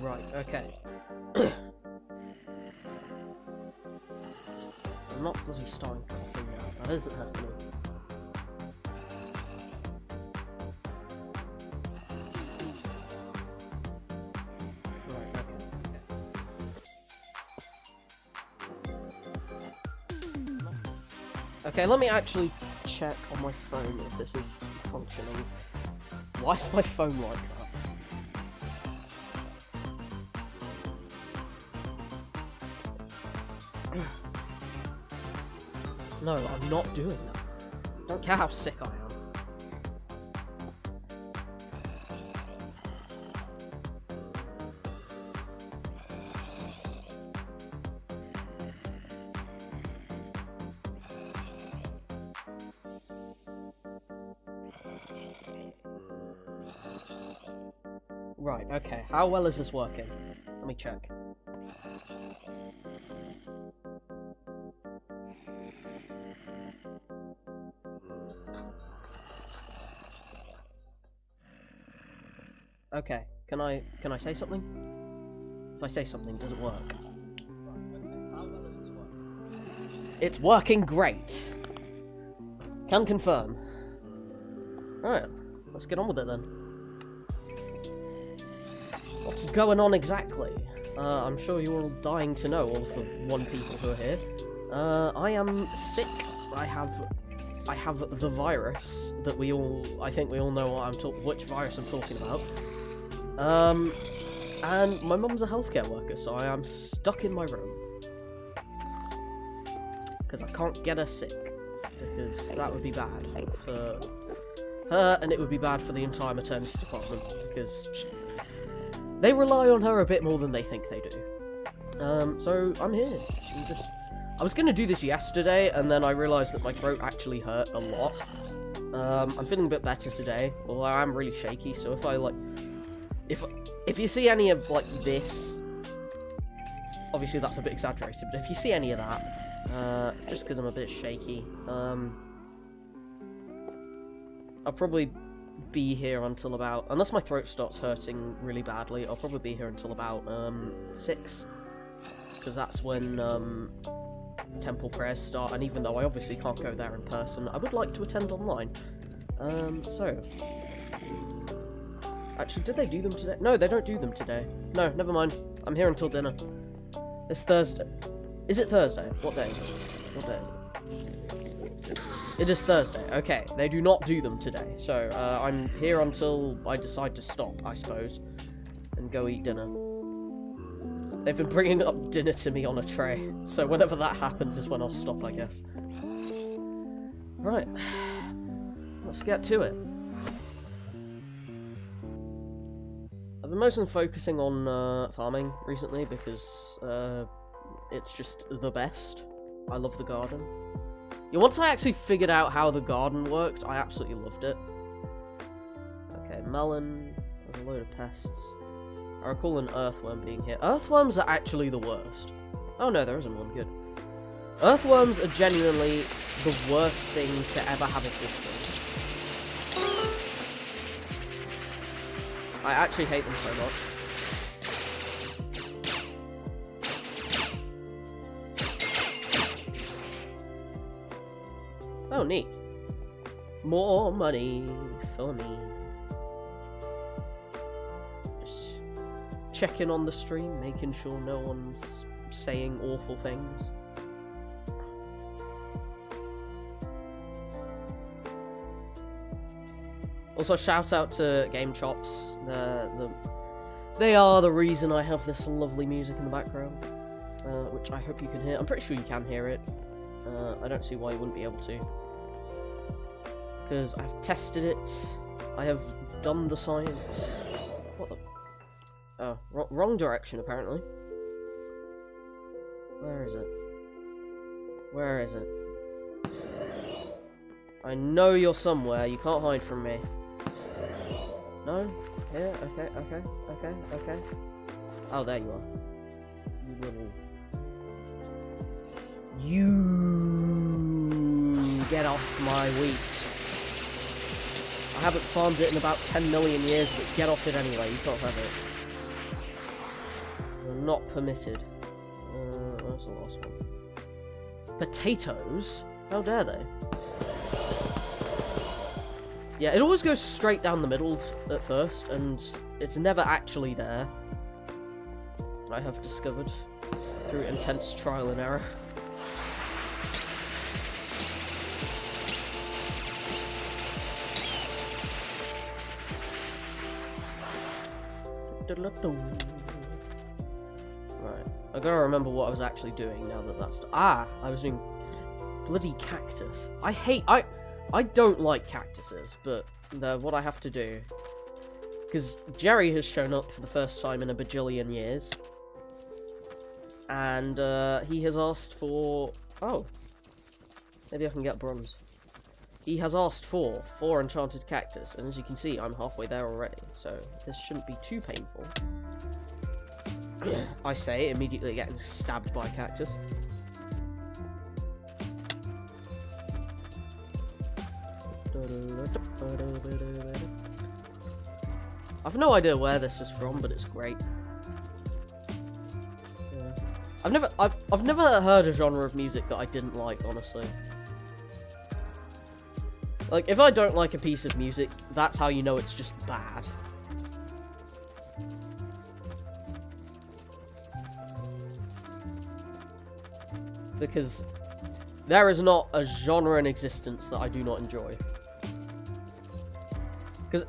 Right, okay. I'm not bloody starting coughing now. That isn't happening. Right, okay. Okay, let me actually check on my phone if this is functioning. Why is my phone like that? No, I'm not doing that. I don't care how sick I am. Right, okay. How well is this working? Let me check. Okay, can I say something? If I say something, does it work? It's working great! Can confirm. Alright, let's get on with it then. What's going on exactly? I'm sure you're all dying to know, all the one people who are here. I am sick. I have the virus that I think we all know which virus I'm talking about. And my mum's a healthcare worker, so I am stuck in my room. Because I can't get her sick. Because that would be bad for her, and it would be bad for the entire maternity department, because they rely on her a bit more than they think they do. So I'm here. I was going to do this yesterday, and then I realised that my throat actually hurt a lot. I'm feeling a bit better today, although I am really shaky, so if you see any of, this, obviously that's a bit exaggerated, but if you see any of that, just because I'm a bit shaky, I'll probably be here until about, unless my throat starts hurting really badly, I'll probably be here until about, 6, because that's when, temple prayers start, and even though I obviously can't go there in person, I would like to attend online. So... Actually, did they do them today? No, they don't do them today. No, never mind. I'm here until dinner. It's Thursday. Is it Thursday? What day is it? What day is it? It is Thursday. Okay, they do not do them today. So, I'm here until I decide to stop, I suppose, and go eat dinner. They've been bringing up dinner to me on a tray, so whenever that happens is when I'll stop, I guess. Right. Let's get to it. I've been mostly focusing on farming recently because it's just the best. I love the garden. Yeah, once I actually figured out how the garden worked, I absolutely loved it. Okay, melon. There's a load of pests. I recall an earthworm being here. Earthworms are actually the worst. Oh no, there isn't one. Good. Earthworms are genuinely the worst thing to ever have existed. I actually hate them so much. Oh, neat. More money for me. Just checking on the stream, making sure no one's saying awful things. Also, shout out to Game Chops. They are the reason I have this lovely music in the background, which I hope you can hear. I'm pretty sure you can hear it. I don't see why you wouldn't be able to, because I've tested it. I have done the science. What the? Oh, wrong direction apparently. Where is it? Where is it? I know you're somewhere. You can't hide from me. No? Here? Okay. Oh, there you are. You little... You... Get off my wheat. I haven't farmed it in about 10 million years, but get off it anyway. You can't have it. Not permitted. Where's the last one? Potatoes? How dare they? Yeah, it always goes straight down the middle at first, and it's never actually there. I have discovered through intense trial and error. Right, I gotta remember what I was actually doing now that that's... I was doing bloody cactus. I don't like cactuses, but they're what I have to do. Because Jerry has shown up for the first time in a bajillion years. And he has asked for... Oh. Maybe I can get bronze. He has asked for 4 enchanted cactus, and as you can see, I'm halfway there already, so this shouldn't be too painful. I say, immediately getting stabbed by a cactus. I've no idea where this is from, but it's great. Yeah. I've never heard a genre of music that I didn't like, honestly. Like, if I don't like a piece of music, that's how you know it's just bad. Because there is not a genre in existence that I do not enjoy. Because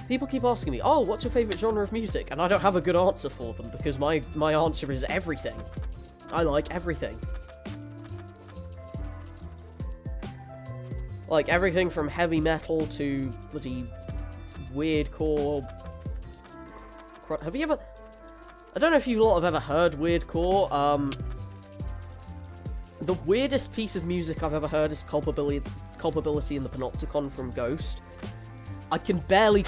people keep asking me, oh, what's your favourite genre of music? And I don't have a good answer for them, because my answer is everything. I like everything. Like, everything from heavy metal to bloody weirdcore. Have you ever... I don't know if you lot have ever heard weirdcore. The weirdest piece of music I've ever heard is Culpability in the Panopticon from Ghost. I can barely...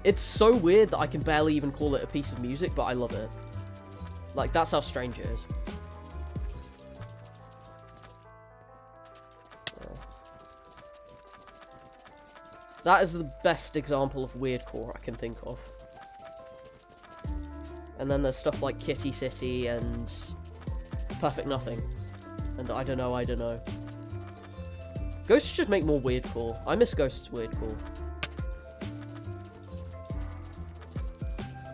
It's so weird that I can barely even call it a piece of music, but I love it. Like, that's how strange it is. That is the best example of weirdcore I can think of. And then there's stuff like Kitty City and Perfect Nothing. And I don't know. Ghosts should make more weirdcore. I miss Ghost's weirdcore.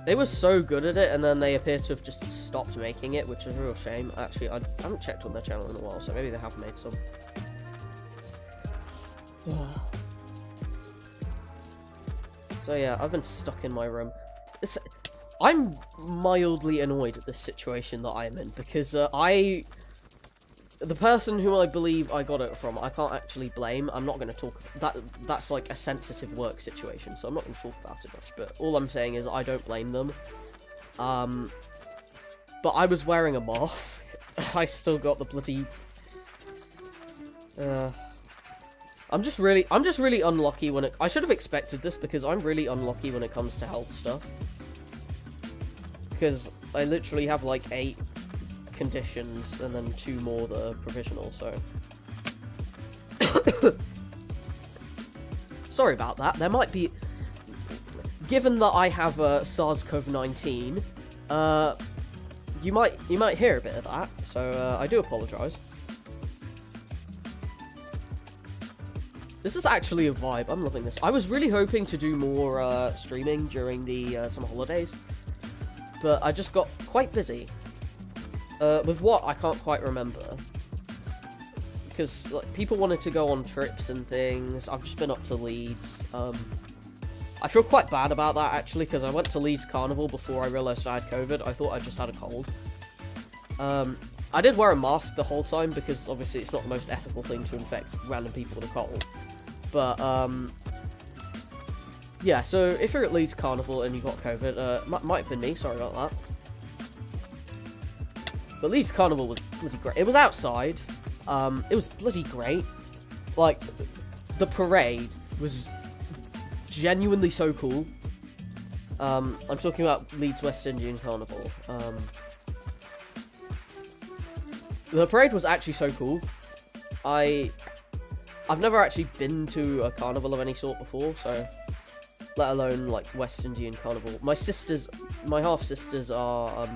They were so good at it, and then they appear to have just stopped making it, which is a real shame. Actually, I haven't checked on their channel in a while, so maybe they have made some. So yeah, I've been stuck in my room. I'm mildly annoyed at this situation that I'm in, because the person who I believe I got it from, I can't actually blame. I'm not going to talk... That's like a sensitive work situation, so I'm not going to talk about it much, but all I'm saying is I don't blame them. But I was wearing a mask. I still got the bloody... I'm just really unlucky when it... I should have expected this, because I'm really unlucky when it comes to health stuff. Because I literally have like 8 conditions, and then 2 more that are provisional, so... Sorry about that. There might be... Given that I have SARS-CoV-19, you might hear a bit of that, so I do apologise. This is actually a vibe. I'm loving this. I was really hoping to do more streaming during the summer holidays, but I just got quite busy. With what, I can't quite remember. Because like, people wanted to go on trips and things. I've just been up to Leeds. I feel quite bad about that, actually, because I went to Leeds Carnival before I realised I had COVID. I thought I just had a cold. I did wear a mask the whole time, because obviously it's not the most ethical thing to infect random people with a cold. But, yeah, so if you're at Leeds Carnival and you got COVID, might have been me, sorry about that. But Leeds Carnival was bloody great. It was outside. It was bloody great. Like, the parade was genuinely so cool. I'm talking about Leeds West Indian Carnival. The parade was actually so cool. I've never actually been to a carnival of any sort before, so let alone like West Indian Carnival. My half sisters are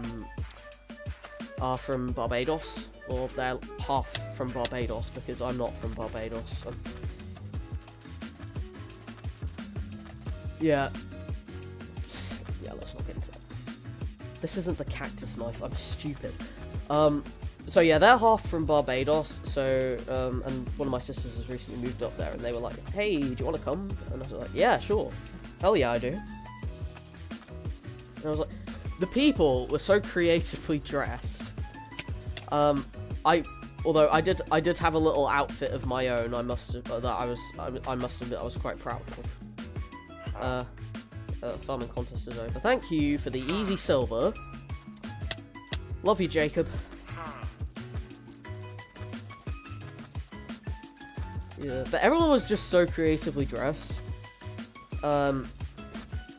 are from Barbados, or they're half from Barbados, because I'm not from Barbados. Yeah. Yeah, let's not get into it. This isn't the cactus knife, I'm stupid. So yeah, they're half from Barbados, so, and one of my sisters has recently moved up there, and they were like, hey, do you want to come? And I was like, yeah, sure. Hell yeah, I do. And I was like, the people were so creatively dressed. Although I did have a little outfit of my own, I must admit I was quite proud of. Farming contest is over. Thank you for the easy silver. Love you, Jacob. Yeah, but everyone was just so creatively dressed.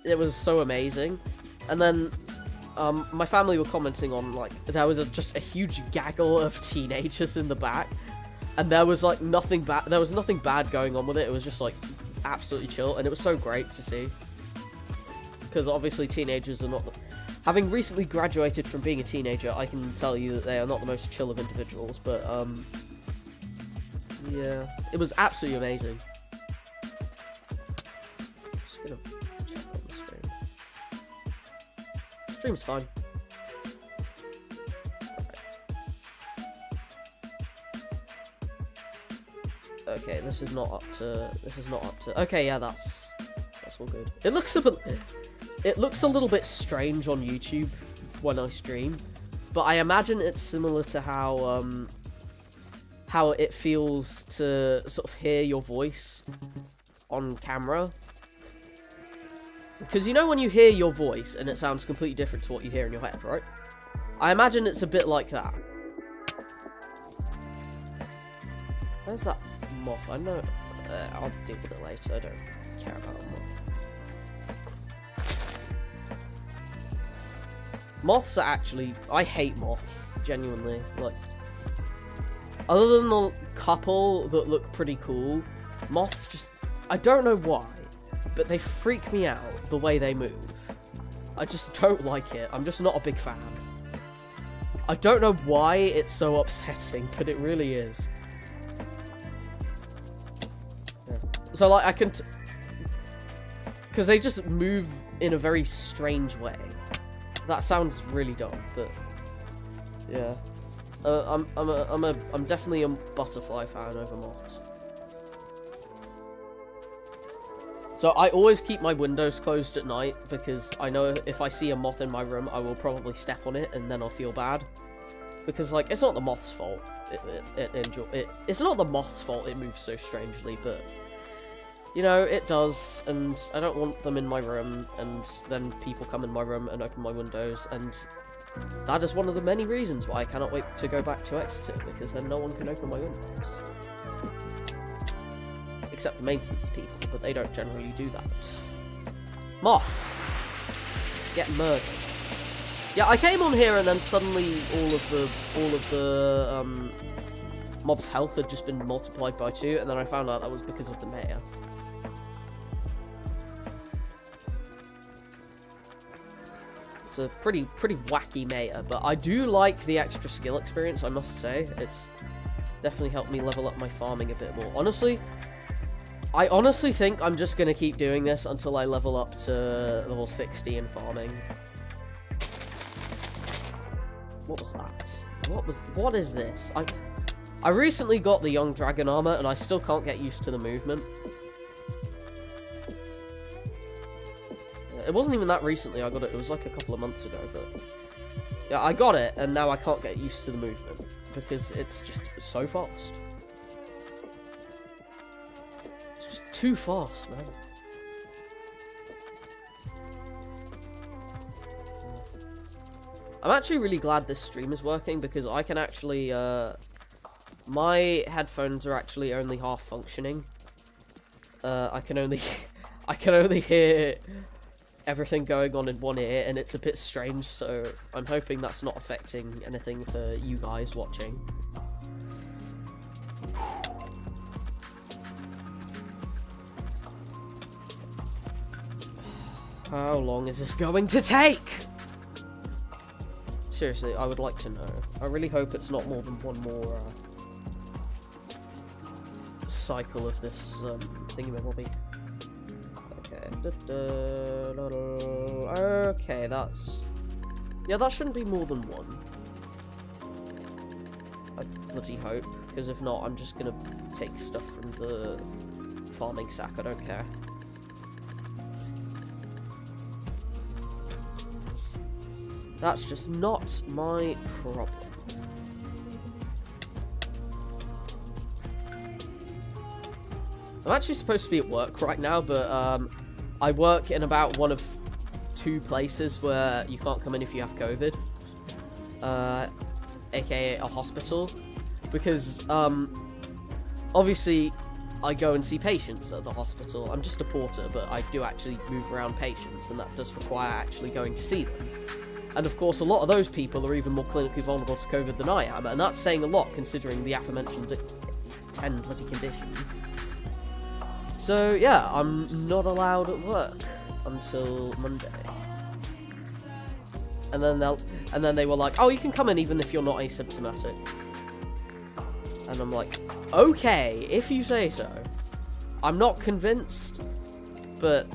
It was so amazing. And then, my family were commenting on, like, there was just a huge gaggle of teenagers in the back. And there was, like, nothing bad going on with it. It was just, like, absolutely chill. And it was so great to see. Because obviously teenagers are not... Having recently graduated from being a teenager, I can tell you that they are not the most chill of individuals. But, yeah, it was absolutely amazing. Just gonna check on the stream. Stream's fine. Right. Okay, this is not up to. Okay, yeah, that's all good. It looks a little bit strange on YouTube when I stream, but I imagine it's similar to how it feels to sort of hear your voice on camera. Because you know when you hear your voice and it sounds completely different to what you hear in your head, right? I imagine it's a bit like that. Where's that moth? I know. I'll deal with it later. I don't care about a moth. Moths are actually... I hate moths, genuinely. Like, other than the couple that look pretty cool, moths just... I don't know why, but they freak me out the way they move. I just don't like it. I'm just not a big fan. I don't know why it's so upsetting, but it really is. Yeah. So, like, I can... Because they just move in a very strange way. That sounds really dumb, but... Yeah. I'm definitely a butterfly fan over moths. So I always keep my windows closed at night, because I know if I see a moth in my room, I will probably step on it, and then I'll feel bad. Because, like, it's not the moth's fault. It's not the moth's fault it moves so strangely, but... You know, it does, and I don't want them in my room, and then people come in my room and open my windows, and that is one of the many reasons why I cannot wait to go back to Exeter, because then no one can open my windows. Except the maintenance people, but they don't generally do that. Moth! Get murdered. Yeah, I came on here and then suddenly all of the mob's health had just been multiplied by 2, and then I found out that was because of the mayor. It's a pretty wacky meta, but I do like the extra skill experience, I must say. It's definitely helped me level up my farming a bit more. Honestly, I honestly think I'm just going to keep doing this until I level up to level 60 in farming. What was that? What is this? I recently got the young dragon armor, and I still can't get used to the movement. It wasn't even that recently I got it, it was like a couple of months ago, but... Yeah, I got it, and now I can't get used to the movement, because it's just so fast. It's just too fast, man. I'm actually really glad this stream is working, because I can actually, my headphones are actually only half functioning. I can only hear everything going on in one ear, and it's a bit strange, so I'm hoping that's not affecting anything for you guys watching. How long is this going to take? seriously, I would like to know. I really hope it's not more than one more cycle of this thingamabobby. Okay, that's... Yeah, that shouldn't be more than one. I bloody hope, because if not, I'm just gonna take stuff from the farming sack, I don't care. That's just not my problem. I'm actually supposed to be at work right now, but I work in about one of 2 places where you can't come in if you have COVID, aka a hospital, because obviously I go and see patients at the hospital. I'm just a porter, but I do actually move around patients, and that does require actually going to see them. And of course, a lot of those people are even more clinically vulnerable to COVID than I am, and that's saying a lot considering the aforementioned 10 bloody conditions. So yeah, I'm not allowed at work until Monday. And then they were like, "Oh, you can come in even if you're not asymptomatic." And I'm like, "Okay, if you say so." I'm not convinced, but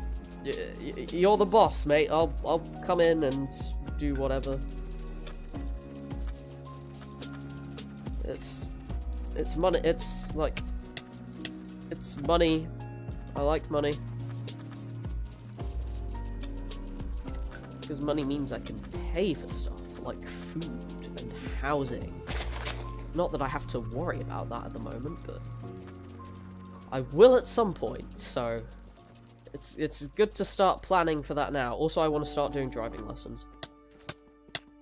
you're the boss, mate. I'll come in and do whatever. It's money. It's like, it's money. I like money. Because money means I can pay for stuff, like food and housing. Not that I have to worry about that at the moment, but I will at some point, so it's good to start planning for that now. Also, I want to start doing driving lessons.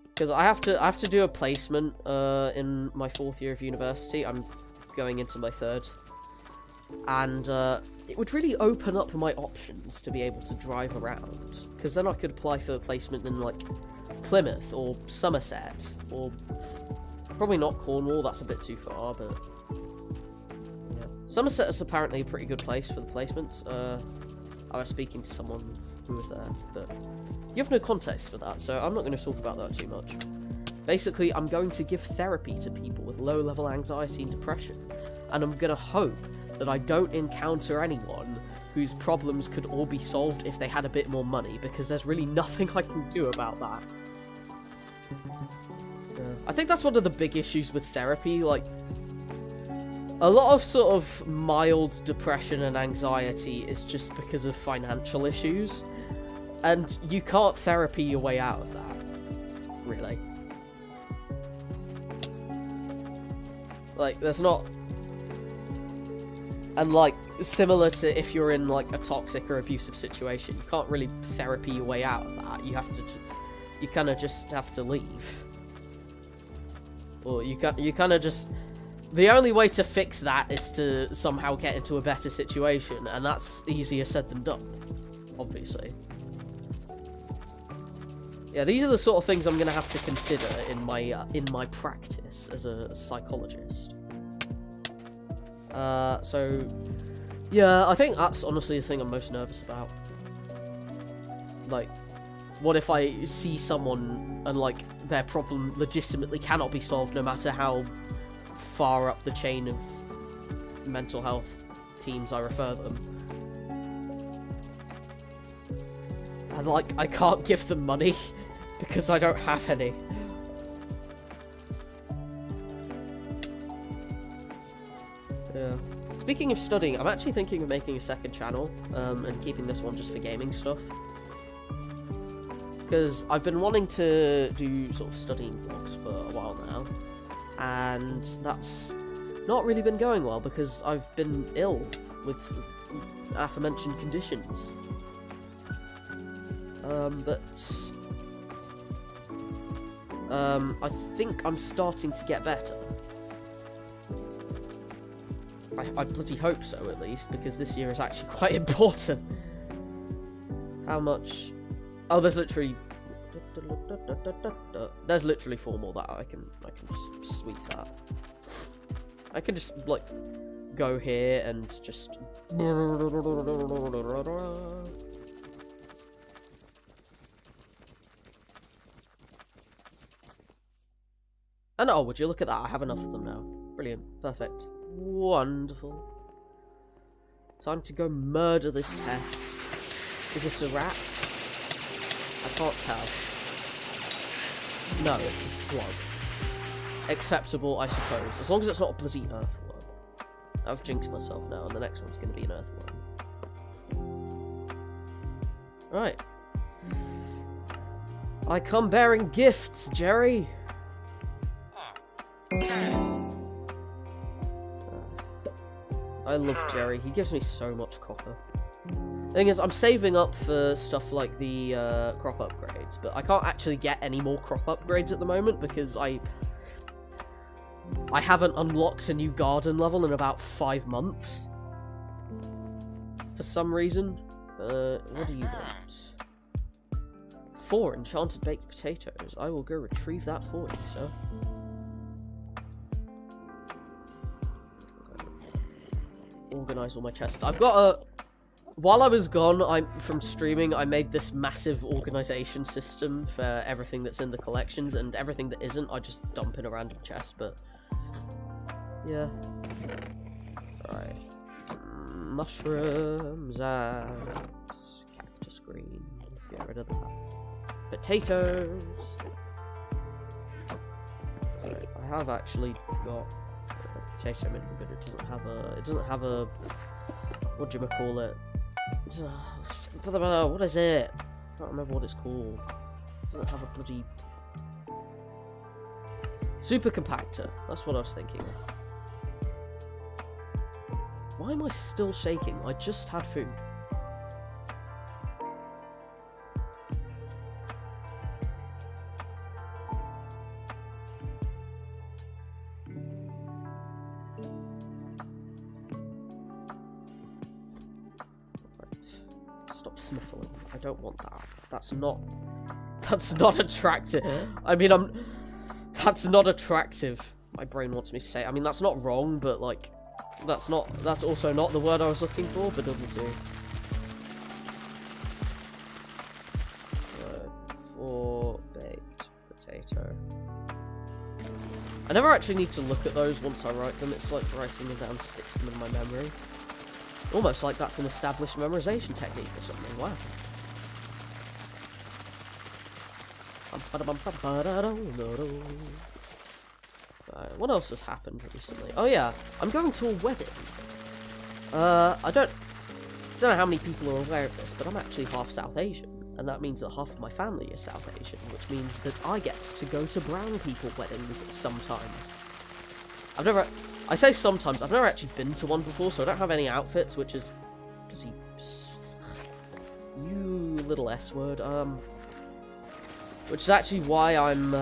Because I have to do a placement in my 4th year of university. I'm going into my 3rd. And it would really open up my options to be able to drive around, because then I could apply for a placement in like Plymouth or Somerset, or probably not Cornwall, that's a bit too far, but yeah. Somerset is apparently a pretty good place for the placements. I was speaking to someone who was there, but you have no context for that, so I'm not going to talk about that too much. Basically, I'm going to give therapy to people with low-level anxiety and depression, and I'm going to hope that I don't encounter anyone whose problems could all be solved if they had a bit more money, because there's really nothing I can do about that. I think that's one of the big issues with therapy, like, a lot of sort of mild depression and anxiety is just because of financial issues, and you can't therapy your way out of that, really. Like, there's not... And, like, similar to if you're in, like, a toxic or abusive situation, you can't really therapy your way out of that. You have to... You kind of just have to leave. Or you kind of just... The only way to fix that is to somehow get into a better situation, and that's easier said than done, obviously. Yeah, these are the sort of things I'm going to have to consider in my practice as a psychologist. So, yeah, I think that's honestly the thing I'm most nervous about. Like, what if I see someone and, like, their problem legitimately cannot be solved no matter how far up the chain of mental health teams I refer them. And, like, I can't give them money because I don't have any. Yeah. Speaking of studying, I'm actually thinking of making a 2nd channel, and keeping this one just for gaming stuff. Because I've been wanting to do sort of studying vlogs for a while now, and that's not really been going well because I've been ill with aforementioned conditions. I think I'm starting to get better. I bloody hope so, at least, because this year is actually quite important. How much... Oh, there's literally... There's literally 4 more that I can just sweep that. I can just, like, go here and just... And oh, would you look at that? I have enough of them now. Brilliant. Perfect. Wonderful. Time to go murder this pest. Is it a rat? I can't tell. No, it's a slug. Acceptable, I suppose. As long as it's not a bloody earthworm. I've jinxed myself now, and the next one's going to be an earthworm. Right. I come bearing gifts, Jerry! I love Jerry. He gives me so much copper. The thing is, I'm saving up for stuff like the crop upgrades, but I can't actually get any more crop upgrades at the moment because I haven't unlocked a new garden level in about 5 months. For some reason. What do you want? 4 enchanted baked potatoes. I will go retrieve that for you, sir. Organize all my chests. I've got a... While I was gone, from streaming, I made this massive organization system for everything that's in the collections, and everything that isn't, I just dump in a random chest, but... Yeah. Right. Mushrooms and... cactus green. Get rid of that. Potatoes! Right, I have actually got... potato menu, but it doesn't have a what do you call it? What is it? I can't remember what it's called. It doesn't have a bloody super compactor. That's what I was thinking of. Why am I still shaking? I just had food. Stop sniffling. I don't want that. That's not attractive. I mean, that's not attractive. My brain wants me to say. I mean, that's not wrong, but like, that's also not the word I was looking for, but it'll do. 4 baked potato. I never actually need to look at those once I write them. It's like writing them down sticks them in my memory. Almost like that's an established memorization technique or something. Wow. What else has happened recently? Oh yeah, I'm going to a wedding. I don't know how many people are aware of this, but I'm actually half South Asian, and that means that half of my family is South Asian, which means that I get to go to brown people weddings sometimes. I say sometimes, I've never actually been to one before, so I don't have any outfits, which is bloody... You little S-word, which is actually why I'm,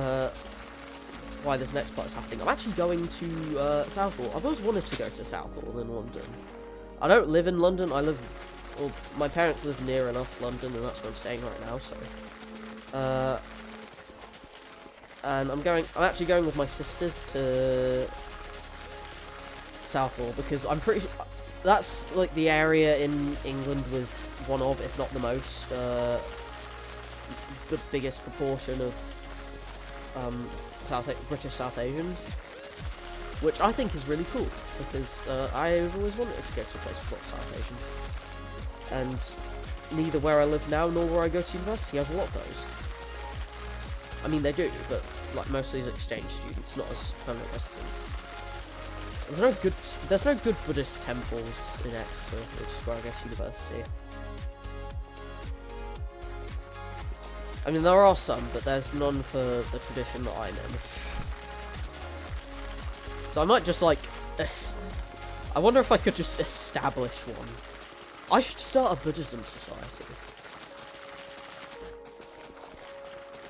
why this next part is happening. I'm actually going to, Southall. I've always wanted to go to Southall in London. I don't live in London, well, my parents live near enough London, and that's where I'm staying right now, so... and I'm actually going with my sisters to... Southall, because I'm pretty sure that's like the area in England with one of, if not the most, the biggest proportion of British South Asians, which I think is really cool, because I've always wanted to go to a place with lots of South Asians, and neither where I live now nor where I go to university has a lot of those. I mean, they do, but like mostly as exchange students, not as permanent residents. There's no good Buddhist temples in Exeter, which is where I go to university. I mean, there are some, but there's none for the tradition that I'm in. So I might just like... I wonder if I could just establish one. I should start a Buddhism society.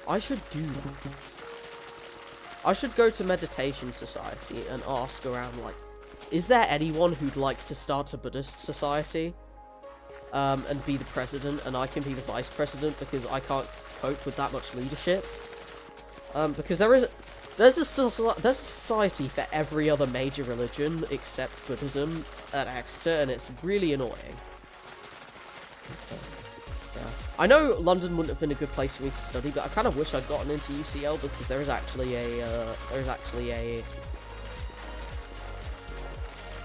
I should do that. I should go to Meditation Society and ask around, like, is there anyone who'd like to start a Buddhist society? And be the president, and I can be the vice president, because I can't cope with that much leadership. Because there's a society for every other major religion except Buddhism at Exeter, and it's really annoying. Yeah. I know London wouldn't have been a good place for me to study, but I kind of wish I'd gotten into UCL because there is actually a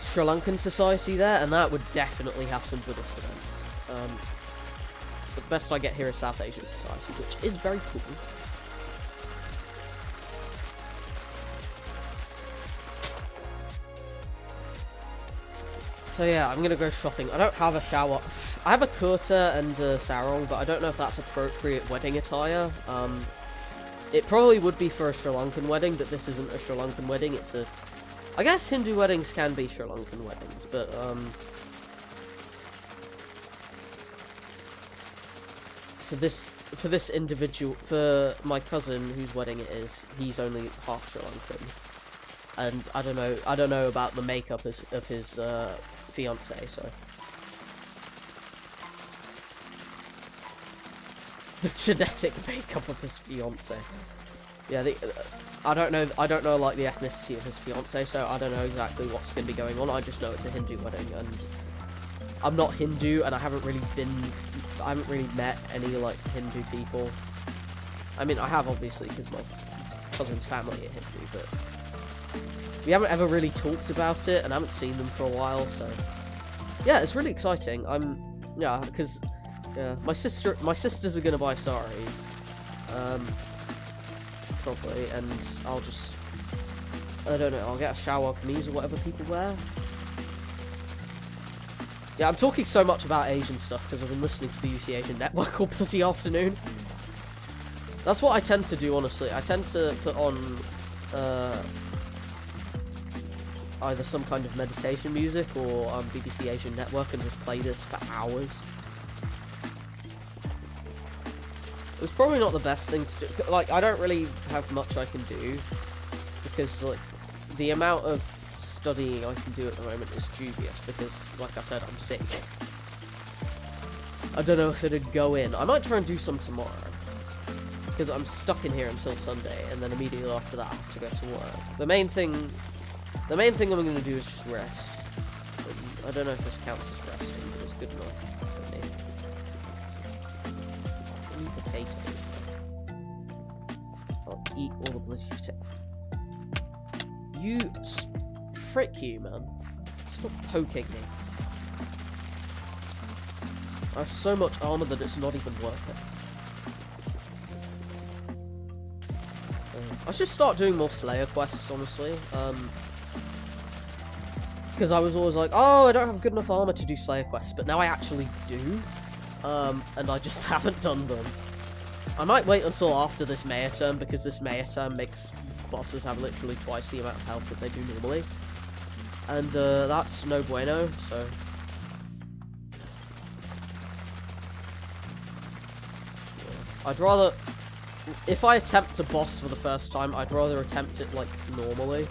Sri Lankan society there, and that would definitely have some Buddhist events. But the best I get here is South Asian Society, which is very cool. So yeah, I'm gonna go shopping. I don't have a shower. I have a kurta and a sarong, but I don't know if that's appropriate wedding attire. It probably would be for a Sri Lankan wedding, but this isn't a Sri Lankan wedding. It's a... I guess Hindu weddings can be Sri Lankan weddings, but for this individual, for my cousin whose wedding it is, he's only half Sri Lankan, and I don't know about the makeup of his fiance, so the genetic makeup of his fiance. Yeah, I don't know like the ethnicity of his fiance, so I don't know exactly what's going to be going on. I just know it's a Hindu wedding, and I'm not Hindu, and I haven't really met any like Hindu people. I mean, I have obviously because my cousin's family are Hindu, but we haven't ever really talked about it, and I haven't seen them for a while. So yeah, it's really exciting. Because my sisters are gonna buy saris, probably, and I don't know, I'll get a shalwar kameez or whatever people wear. Yeah, I'm talking so much about Asian stuff because I've been listening to the UC Asian Network all bloody afternoon. That's what I tend to do, honestly. I tend to put on either some kind of meditation music or BBC Asian Network and just play this for hours. It's probably not the best thing to do. Like, I don't really have much I can do because, like, the amount of studying I can do at the moment is dubious because, like I said, I'm sick. I don't know if it'd go in. I might try and do some tomorrow because I'm stuck in here until Sunday, and then immediately after that I have to go to work. The main thing I'm going to do is just rest. And I don't know if this counts as resting, but it's good enough. Potatoes. I'll eat all the bloody potatoes. Frick you, man. Stop poking me. I have so much armor that it's not even worth it. I should start doing more Slayer quests, honestly. Because I was always like, oh, I don't have good enough armor to do Slayer quests, but now I actually do. And I just haven't done them. I might wait until after this Maya term, because this Maya term makes bosses have literally twice the amount of health that they do normally. And that's no bueno, so... yeah. I'd rather... if I attempt a boss for the first time, I'd rather attempt it, like, normally.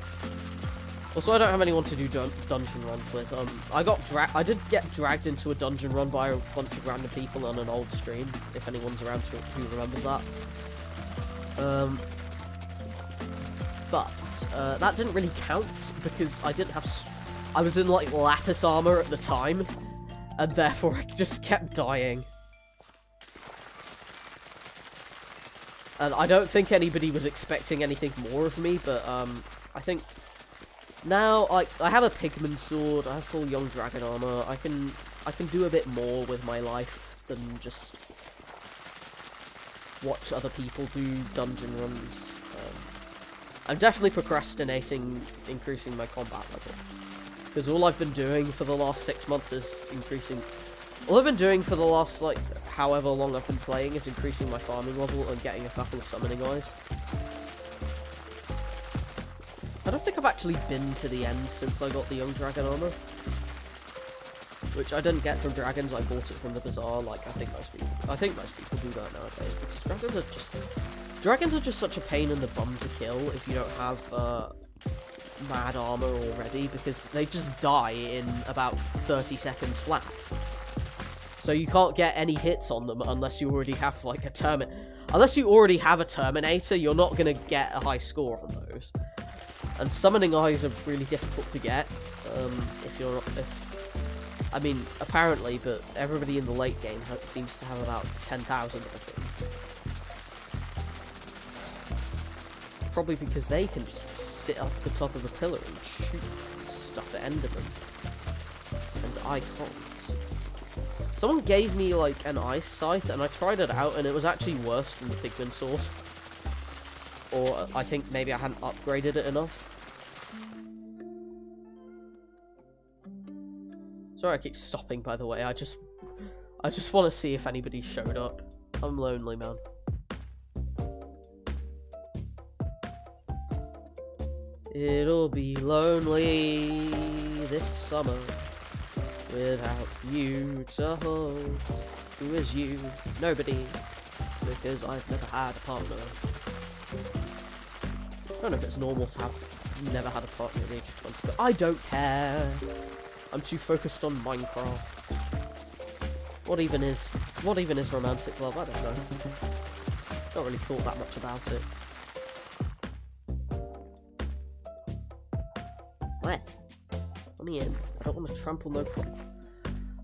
Also, I don't have anyone to do dungeon runs with. I did get dragged into a dungeon run by a bunch of random people on an old stream, if anyone's around who remembers that. But that didn't really count because I didn't have... I was in, like, lapis armor at the time, and therefore I just kept dying. And I don't think anybody was expecting anything more of me, but I think... now, I have a pigman sword, I have full young dragon armor, I can do a bit more with my life than just watch other people do dungeon runs. I'm definitely procrastinating increasing my combat level. Because all I've been doing for the last 6 months is increasing... all I've been doing for the last, like, however long I've been playing is increasing my farming level and getting a couple of summoning eyes. I don't think I've actually been to the end since I got the young dragon armor. Which I didn't get from dragons, I bought it from the bazaar, like I think most people do that nowadays, because dragons are just such a pain in the bum to kill if you don't have mad armor already, because they just die in about 30 seconds flat. So you can't get any hits on them unless you already have like a unless you already have a Terminator, you're not gonna get a high score on those. And summoning eyes are really difficult to get, I mean, apparently, but everybody in the late game seems to have about 10,000 of them. Probably because they can just sit up the top of a pillar and shoot stuff at Enderman. And I can't. Someone gave me, like, an ice sight, and I tried it out, and it was actually worse than the pigman sword. Or I think maybe I hadn't upgraded it enough. Sorry I keep stopping, by the way. I just want to see if anybody showed up. I'm lonely, man. It'll be lonely this summer without you to hold. Who is you? Nobody. Because I've never had a partner. I don't know if it's normal to have never had a partner at the age of 20, but I don't care. I'm too focused on Minecraft. What even is romantic love? I don't know. Not really thought that much about it. Where? Let me in. I don't want to trample no crops.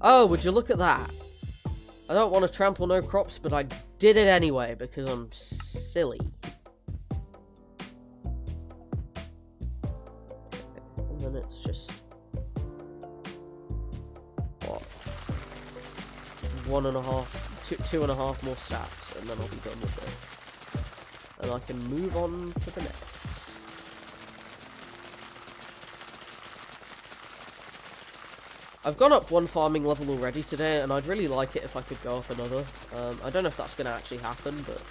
Oh, would you look at that? I don't want to trample no crops, but I did it anyway because I'm silly. And then it's just... what? 2.5 more stacks, and then I'll be done with it. And I can move on to the next. I've gone up one farming level already today, and I'd really like it if I could go up another. I don't know if that's going to actually happen, but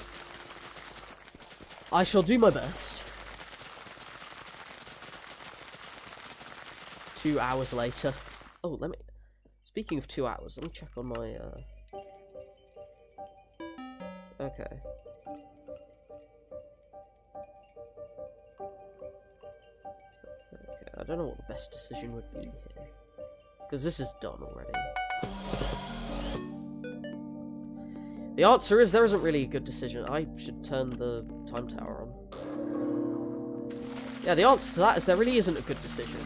I shall do my best. 2 hours later. Oh, speaking of 2 hours, let me check on my, okay. I don't know what the best decision would be here. Because this is done already. The answer is there isn't really a good decision. I should turn the time tower on. Yeah, the answer to that is there really isn't a good decision.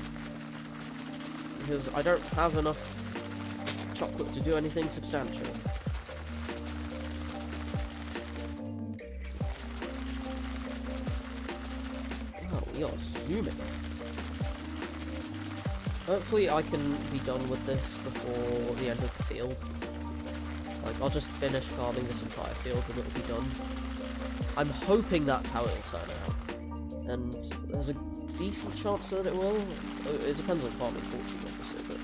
Because I don't have enough chocolate to do anything substantial. Oh, we are zooming. Hopefully I can be done with this before the end of the field. Like, I'll just finish farming this entire field and it'll be done. I'm hoping that's how it'll turn out. And there's a decent chance that it will. It depends on farming fortune, obviously, but...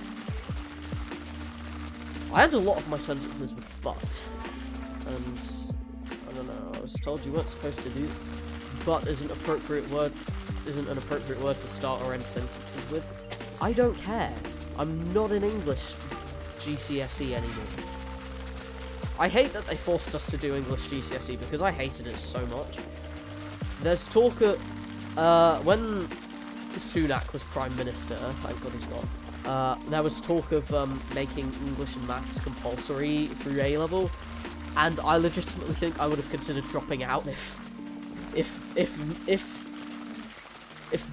I had a lot of my sentences with but. And, I don't know, I was told you weren't supposed to do... But isn't an appropriate word to start or end sentences with. I don't care. I'm not in English GCSE anymore. I hate that they forced us to do English GCSE because I hated it so much. There's talk of... when Sunak was Prime Minister, thank God he's not, there was talk of making English and Maths compulsory through A-level, and I legitimately think I would have considered dropping out if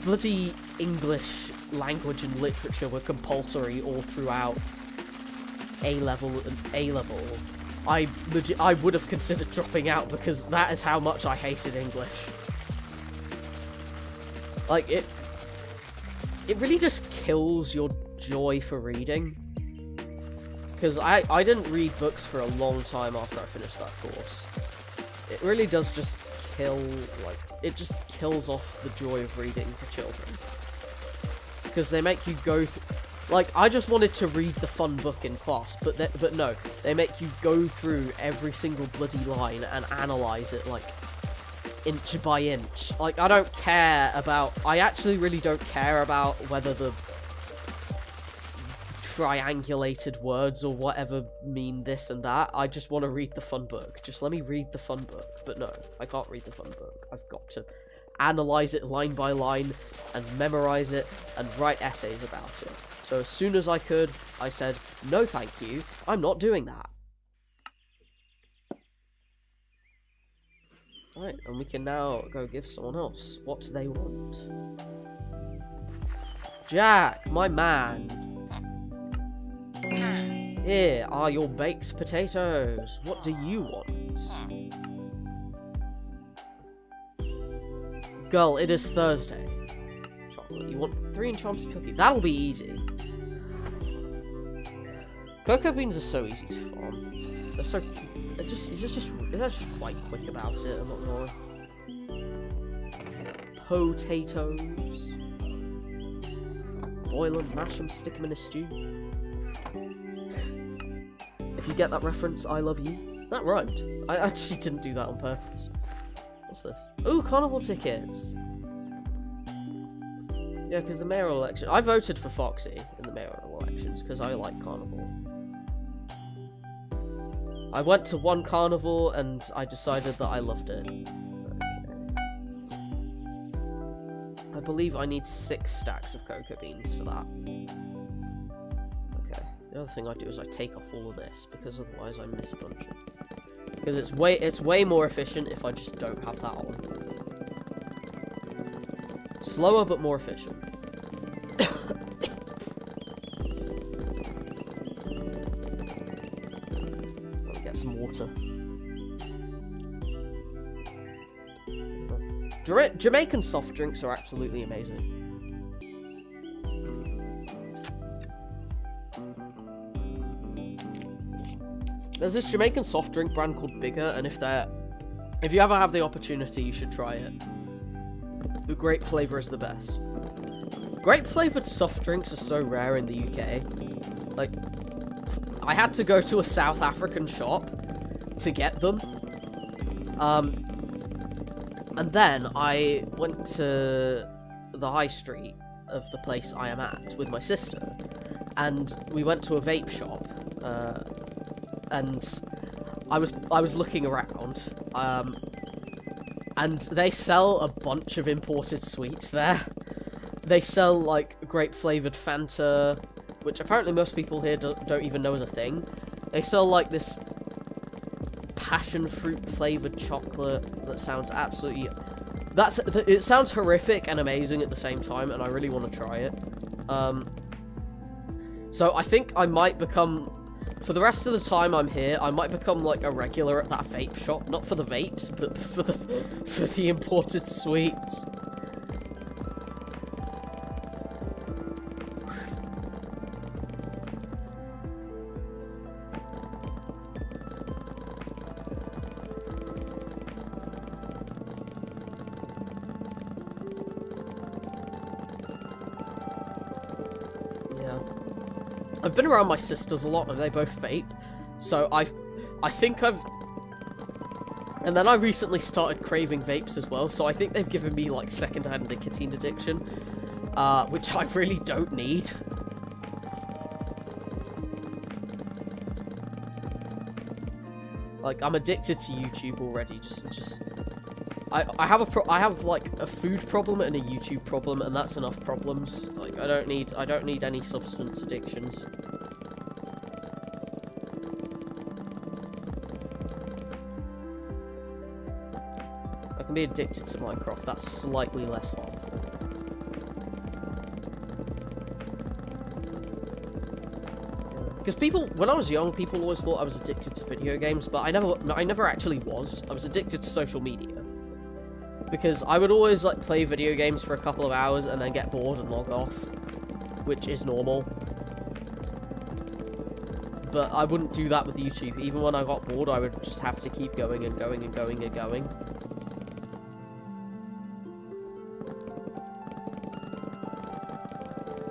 bloody English language and literature were compulsory all throughout A-level and A-level. I would have considered dropping out because that is how much I hated English. Like, it really just kills your joy for reading. Because I didn't read books for a long time after I finished that course. It really does just kill, like, it just kills off the joy of reading for children. Because they make you go like, I just wanted to read the fun book in class, but no, they make you go through every single bloody line and analyze it, like, inch by inch. Like, I actually really don't care about whether the triangulated words or whatever mean this and that. I just want to read the fun book. Just let me read the fun book. But no, I can't read the fun book. I've got to analyze it line by line and memorize it and write essays about it. So as soon as I could, I said, no thank you, I'm not doing that. Right, and we can now go give someone else what they want. Jack, my man. Here are your baked potatoes. What do you want? Girl, it is Thursday. Chocolate. You want 3 enchanted cookies? That'll be easy. Cocoa beans are so easy to farm. They're so... They're just quite quick about it, I'm not gonna lie. Potatoes. Boil them, mash them, stick them in a stew. If you get that reference, I love you. That rhymed. I actually didn't do that on purpose. What's this? Ooh, carnival tickets. Yeah, because the mayoral election... I voted for Foxy in the mayoral elections because I like carnival. I went to one carnival and I decided that I loved it. Okay. I believe I need 6 stacks of cocoa beans for that. Okay. The other thing I do is I take off all of this because otherwise I miss a bunch. Because it's way more efficient if I just don't have that on. Slower but more efficient. Some water. Jamaican soft drinks are absolutely amazing. There's this Jamaican soft drink brand called Bigger, and if you ever have the opportunity, you should try it. The grape flavour is the best. Grape flavoured soft drinks are so rare in the UK. Like, I had to go to a South African shop to get them. And then I went to the high street of the place I am at with my sister. And we went to a vape shop. And I was looking around. And they sell a bunch of imported sweets there. They sell, like, grape-flavoured Fanta, which apparently most people here don't even know is a thing. They sell, like, this passion fruit-flavoured chocolate that sounds absolutely... It sounds horrific and amazing at the same time, and I really want to try it. So I think I might become... For the rest of the time I'm here, I might become, like, a regular at that vape shop. Not for the vapes, but for the imported sweets. I've been around my sisters a lot, and they both vape, so I think I've... And then I recently started craving vapes as well, so I think they've given me, like, second-hand nicotine addiction, which I really don't need. Like, I'm addicted to YouTube already, I have like a food problem and a YouTube problem, and that's enough problems. Like, I don't need any substance addictions. I can be addicted to Minecraft. That's slightly less harmful. Because when I was young, people always thought I was addicted to video games, but I never actually was. I was addicted to social media. Because I would always, like, play video games for a couple of hours and then get bored and log off, which is normal. But I wouldn't do that with YouTube. Even when I got bored, I would just have to keep going and going and going and going.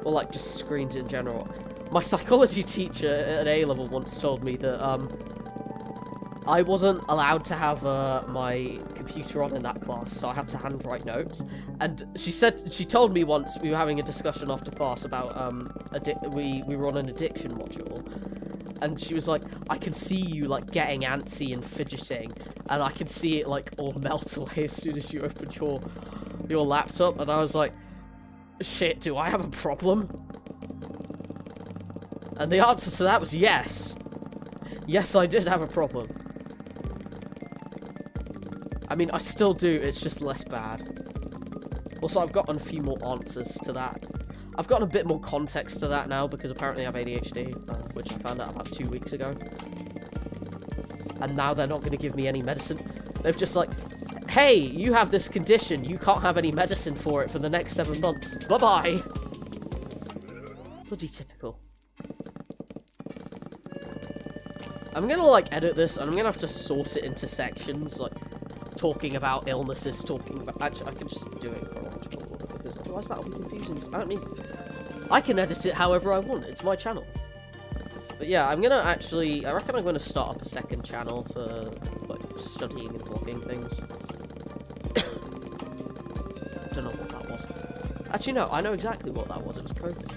Or, like, just screens in general. My psychology teacher at A-level once told me that, I wasn't allowed to have my computer on in that class, so I had to handwrite notes. And she told me once, we were having a discussion after class about we were on an addiction module, and she was like, I can see you, like, getting antsy and fidgeting, and I can see it, like, all melt away as soon as you open your laptop. And I was like, shit, do I have a problem? And the answer to that was yes. Yes, I did have a problem. I mean, I still do, it's just less bad. Also, I've gotten a few more answers to that. I've gotten a bit more context to that now because apparently I have ADHD, which I found out about 2 weeks ago. And now they're not going to give me any medicine. They've just like, hey, you have this condition. You can't have any medicine for it for the next 7 months. Bye-bye. Bloody typical. I'm going to, like, edit this, and I'm going to have to sort it into sections, like, talking about illnesses, talking about... Actually, I can just do it in chronological order, because otherwise that'll be confusing. I don't need... I can edit it however I want. It's my channel. But yeah, I'm going to actually... I reckon I'm going to start up a second channel for, like, studying and vlogging things. I don't know what that was. Actually, no, I know exactly what that was. It was COVID.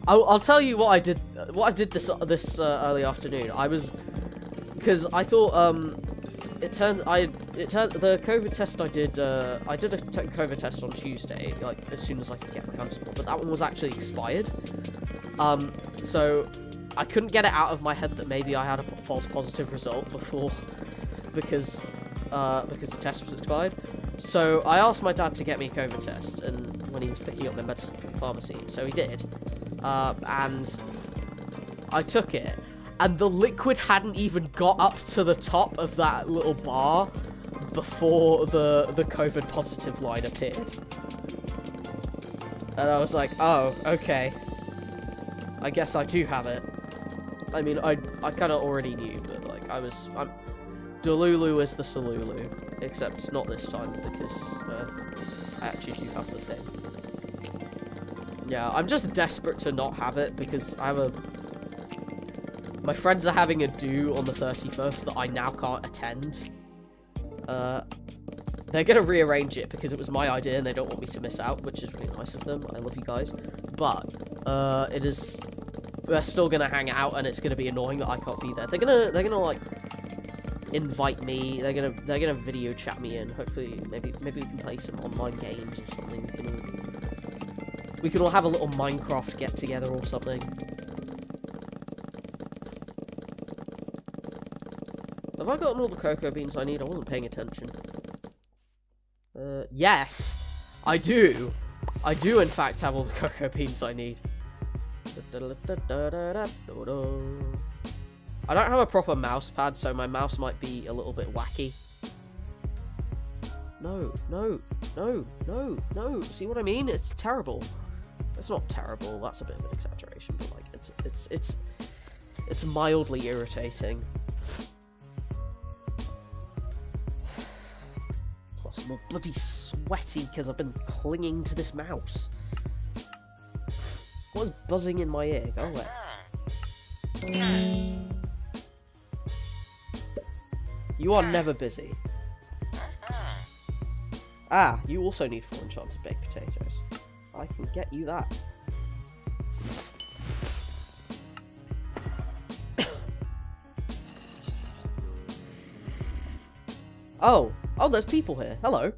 I'll tell you what I did. What I did this early afternoon. Because I thought it turned the COVID test I did a COVID test on Tuesday, like as soon as I could get my hands on it, but that one was actually expired. So I couldn't get it out of my head that maybe I had a false positive result before because the test was expired. So I asked my dad to get me a COVID test, and when he was picking up the medicine from the pharmacy, so he did. And I took it, and the liquid hadn't even got up to the top of that little bar before the COVID positive line appeared. And I was like, oh, okay. I guess I do have it. I mean, I kind of already knew, but like, I'm Delulu is the Salulu, except not this time, because I actually do have the thing. Yeah, I'm just desperate to not have it, because I have my friends are having a do on the 31st that I now can't attend. They're gonna rearrange it, because it was my idea and they don't want me to miss out, which is really nice of them. I love you guys. But, they're still gonna hang out, and it's gonna be annoying that I can't be there. They're gonna like, invite me, they're gonna video chat me in. Hopefully, maybe we can play some online games or something. We can all have a little Minecraft get together or something. Have I gotten all the cocoa beans I need? I wasn't paying attention. Yes, I do. I do in fact have all the cocoa beans I need. I don't have a proper mouse pad, so my mouse might be a little bit wacky. No. See what I mean? It's terrible. It's not terrible. That's a bit of an exaggeration, but like it's mildly irritating. Plus, I'm all bloody sweaty because I've been clinging to this mouse. What's buzzing in my ear? Go away. You are never busy. Ah, you also need 4 enchanted baked potatoes. I can get you that. Oh, there's people here. Hello.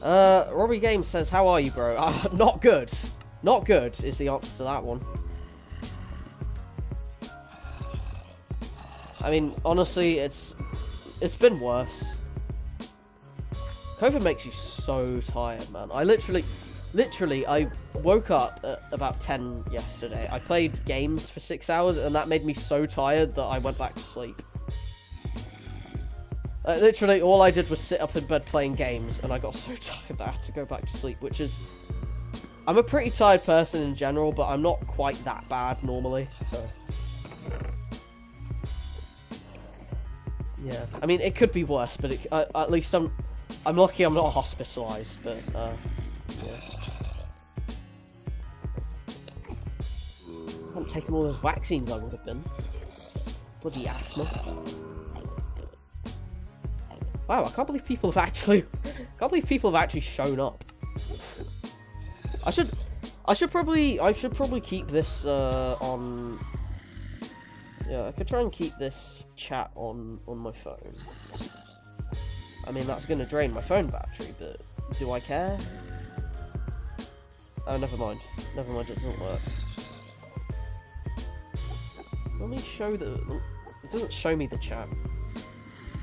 Robbie Games says, how are you, bro? Not good. Not good is the answer to that one. I mean, honestly, it's been worse. COVID makes you so tired, man. I literally, I woke up at about 10 yesterday. I played games for 6 hours, and that made me so tired that I went back to sleep. Literally, all I did was sit up in bed playing games, and I got so tired that I had to go back to sleep, which is... I'm a pretty tired person in general, but I'm not quite that bad normally, so... Yeah, I mean, it could be worse, but at least I'm lucky I'm not hospitalized, but, yeah. I haven't taken all those vaccines I would have been. Bloody asthma. Wow, I can't believe people have actually shown up. I should probably keep this, on... Yeah, I could try and keep this chat on my phone. I mean, that's going to drain my phone battery, but do I care? Oh, never mind. Never mind, it doesn't work. Let me show it doesn't show me the chat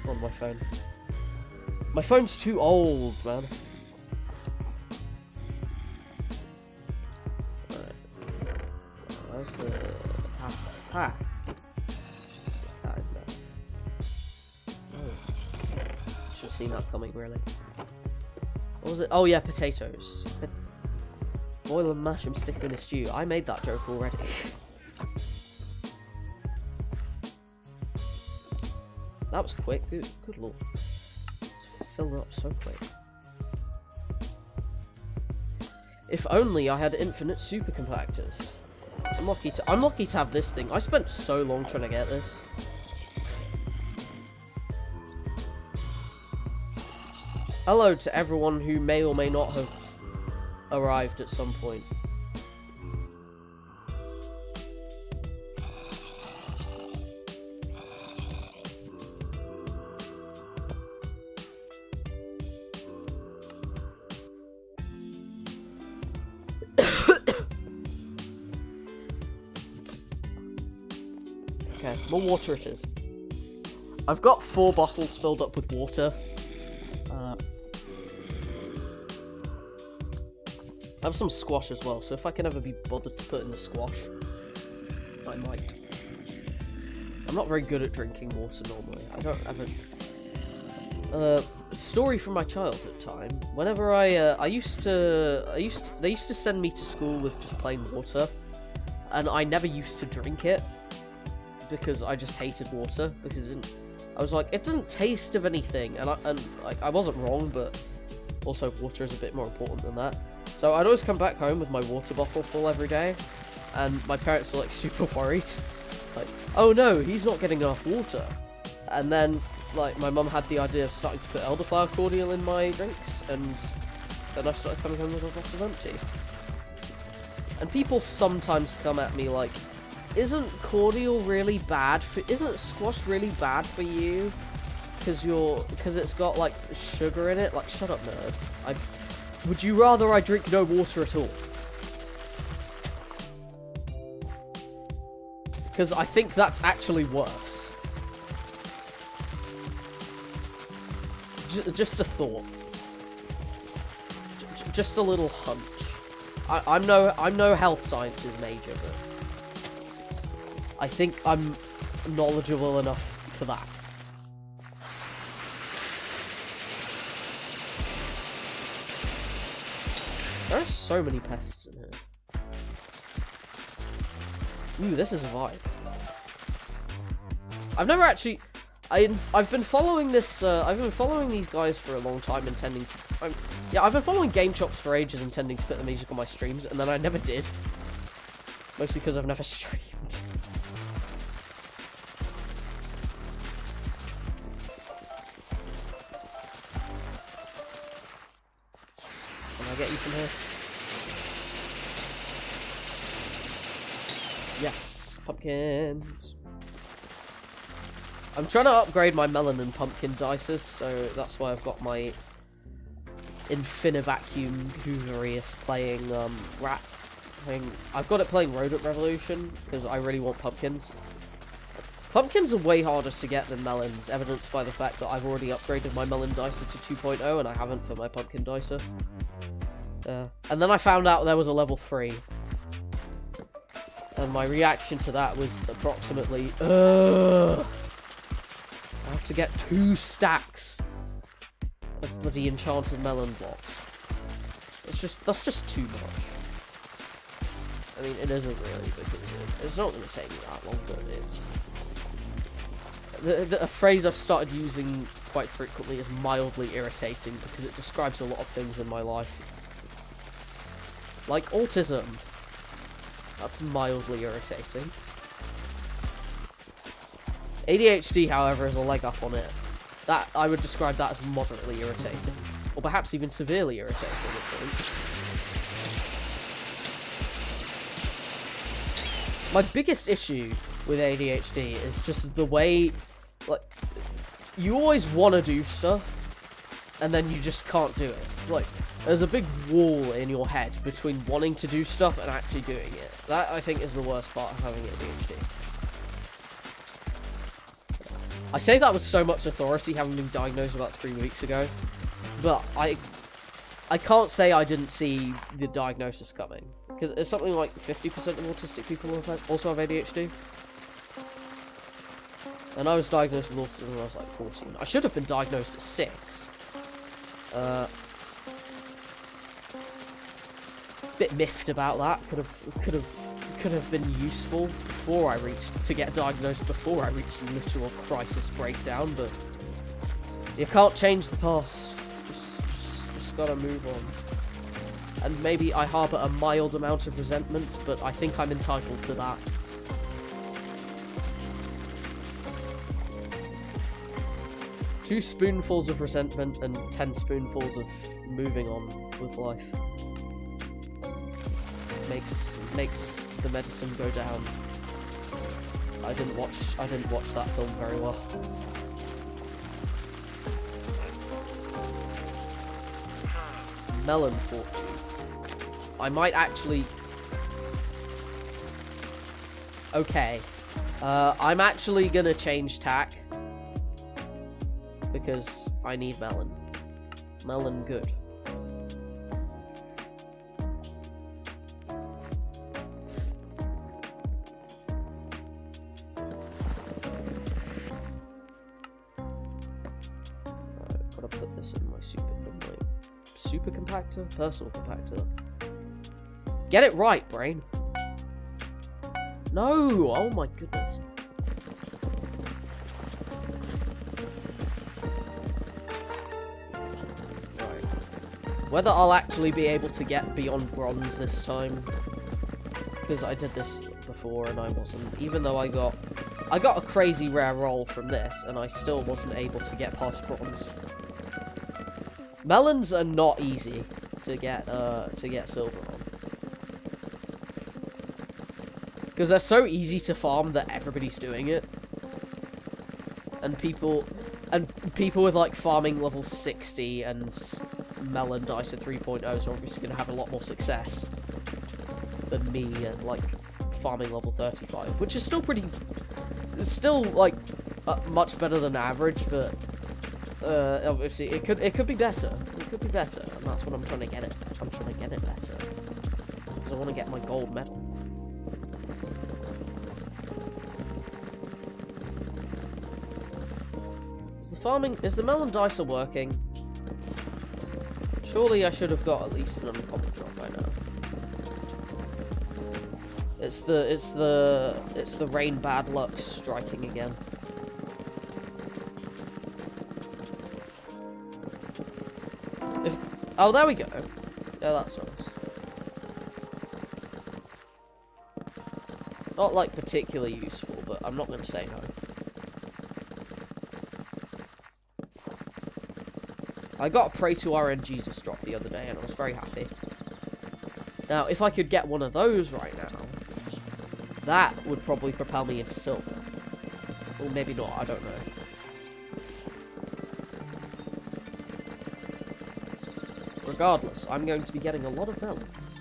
on my phone. My phone's too old, man. Ha! Get that in there. Oh. Should have seen that coming, really. What was it? Oh yeah, potatoes. Boil and mash them, stick them in a stew. I made that joke already. That was quick. Good lord. It's filled up so quick. If only I had infinite super compactors. I'm lucky to have this thing. I spent so long trying to get this. Hello to everyone who may or may not have arrived at some point. Okay, more water it is. I've got 4 bottles filled up with water. I have some squash as well, so if I can ever be bothered to put in the squash, I might. I'm not very good at drinking water normally. I don't have a story from my childhood time. Whenever they used to send me to school with just plain water, and I never used to drink it because I just hated water because I was like, it doesn't taste of anything, and I wasn't wrong, but also water is a bit more important than that. So I'd always come back home with my water bottle full every day, and my parents were like super worried, like, oh no, he's not getting enough water. And then like my mum had the idea of starting to put elderflower cordial in my drinks, and then I started coming home with a bottle empty. And people sometimes come at me like, isn't cordial really bad for? Isn't squash really bad for you? Because it's got like sugar in it. Like, shut up, nerd. Would you rather I drink no water at all? Because I think that's actually worse. Just a thought. Just a little hunch. I'm no health sciences major, but I think I'm knowledgeable enough for that. There are so many pests in here. Ooh, this is a vibe. I've never actually... I've been following this... I've been following these guys for a long time, intending to... I've been following Game Chops for ages, intending to put the music on my streams, and then I never did. Mostly because I've never streamed. Can I get you from here? Yes, pumpkins. I'm trying to upgrade my melon and pumpkin dices, so that's why I've got my Infinivacuum Gugarius playing rat thing. I've got it playing Rodent Revolution because I really want pumpkins. Pumpkins are way harder to get than melons, evidenced by the fact that I've already upgraded my melon dicer to 2.0 and I haven't for my pumpkin dicer. And then I found out there was a level 3. And my reaction to that was approximately, ugh. I have to get 2 stacks of bloody enchanted melon blocks. That's just too much. I mean, it isn't really, because it's not going to take me that long, but it's... A phrase I've started using quite frequently is mildly irritating, because it describes a lot of things in my life. Like autism. That's mildly irritating. ADHD, however, is a leg up on it. That I would describe that as moderately irritating. Or perhaps even severely irritating, I think. My biggest issue with ADHD is just the way, like, you always want to do stuff, and then you just can't do it. Like, there's a big wall in your head between wanting to do stuff and actually doing it. That, I think, is the worst part of having ADHD. I say that with so much authority, having been diagnosed about 3 weeks ago, but I can't say I didn't see the diagnosis coming, because it's something like 50% of autistic people also have ADHD. And I was diagnosed with autism when I was like 14. I should have been diagnosed at 6. Bit miffed about that. Could have been useful before I reached to get diagnosed before I reached a literal crisis breakdown, but you can't change the past. Just gotta move on. And maybe I harbour a mild amount of resentment, but I think I'm entitled to that. Two spoonfuls of resentment and 10 spoonfuls of moving on with life makes the medicine go down. I didn't watch that film very well. Melon fortune. I might actually. Okay. I'm actually gonna change tack. Because I need melon. Melon good. Alright, gotta put this in my super compactor? Personal compactor. Get it right, brain. No! Oh my goodness. Whether I'll actually be able to get beyond bronze this time, because I did this before and I wasn't. Even though I got a crazy rare roll from this, and I still wasn't able to get past bronze. Melons are not easy to get silver on, because they're so easy to farm that everybody's doing it, and people with like farming level 60 and melon dice at 3.0s are obviously going to have a lot more success than me at like farming level 35, which is still it's still like much better than average, but obviously it could be better. It could be better, and that's what I'm trying to get it. I'm trying to get it better because I want to get my gold medal. Is the melon dice working? Surely I should have got at least an uncommon drop by now. It's the rain bad luck striking again. Oh, there we go. Yeah, that's nice. Not like particularly useful, but I'm not going to say no. I got a Pray to RNGesus drop the other day, and I was very happy. Now, if I could get one of those right now, that would probably propel me into silver. Or maybe not, I don't know. Regardless, I'm going to be getting a lot of melons.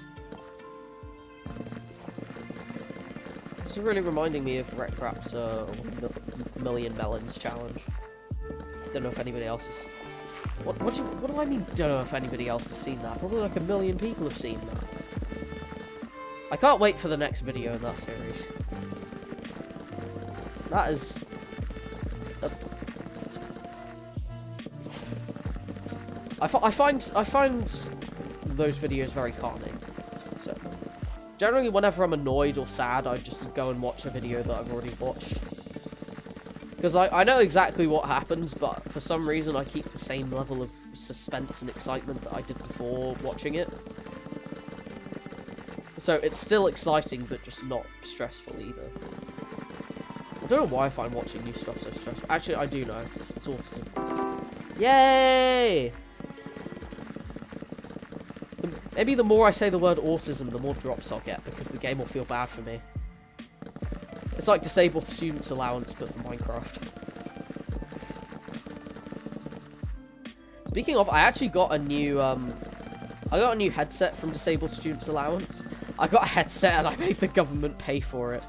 This is really reminding me of Recrap's 1 million melons challenge. Don't know if anybody else has... What do I mean, don't know if anybody else has seen that? Probably like 1 million people have seen that. I can't wait for the next video in that series. That is... I find those videos very calming. So, generally whenever I'm annoyed or sad, I just go and watch a video that I've already watched. Because I know exactly what happens, but for some reason I keep the same level of suspense and excitement that I did before watching it. So it's still exciting, but just not stressful either. I don't know why I find watching new stuff so stressful. Actually, I do know. It's autism. Yay! Maybe the more I say the word autism, the more drops I'll get, because the game will feel bad for me. It's like disabled students allowance, but for Minecraft. Speaking of, I actually got a new headset from Disabled Students Allowance. I got a headset and I made the government pay for it.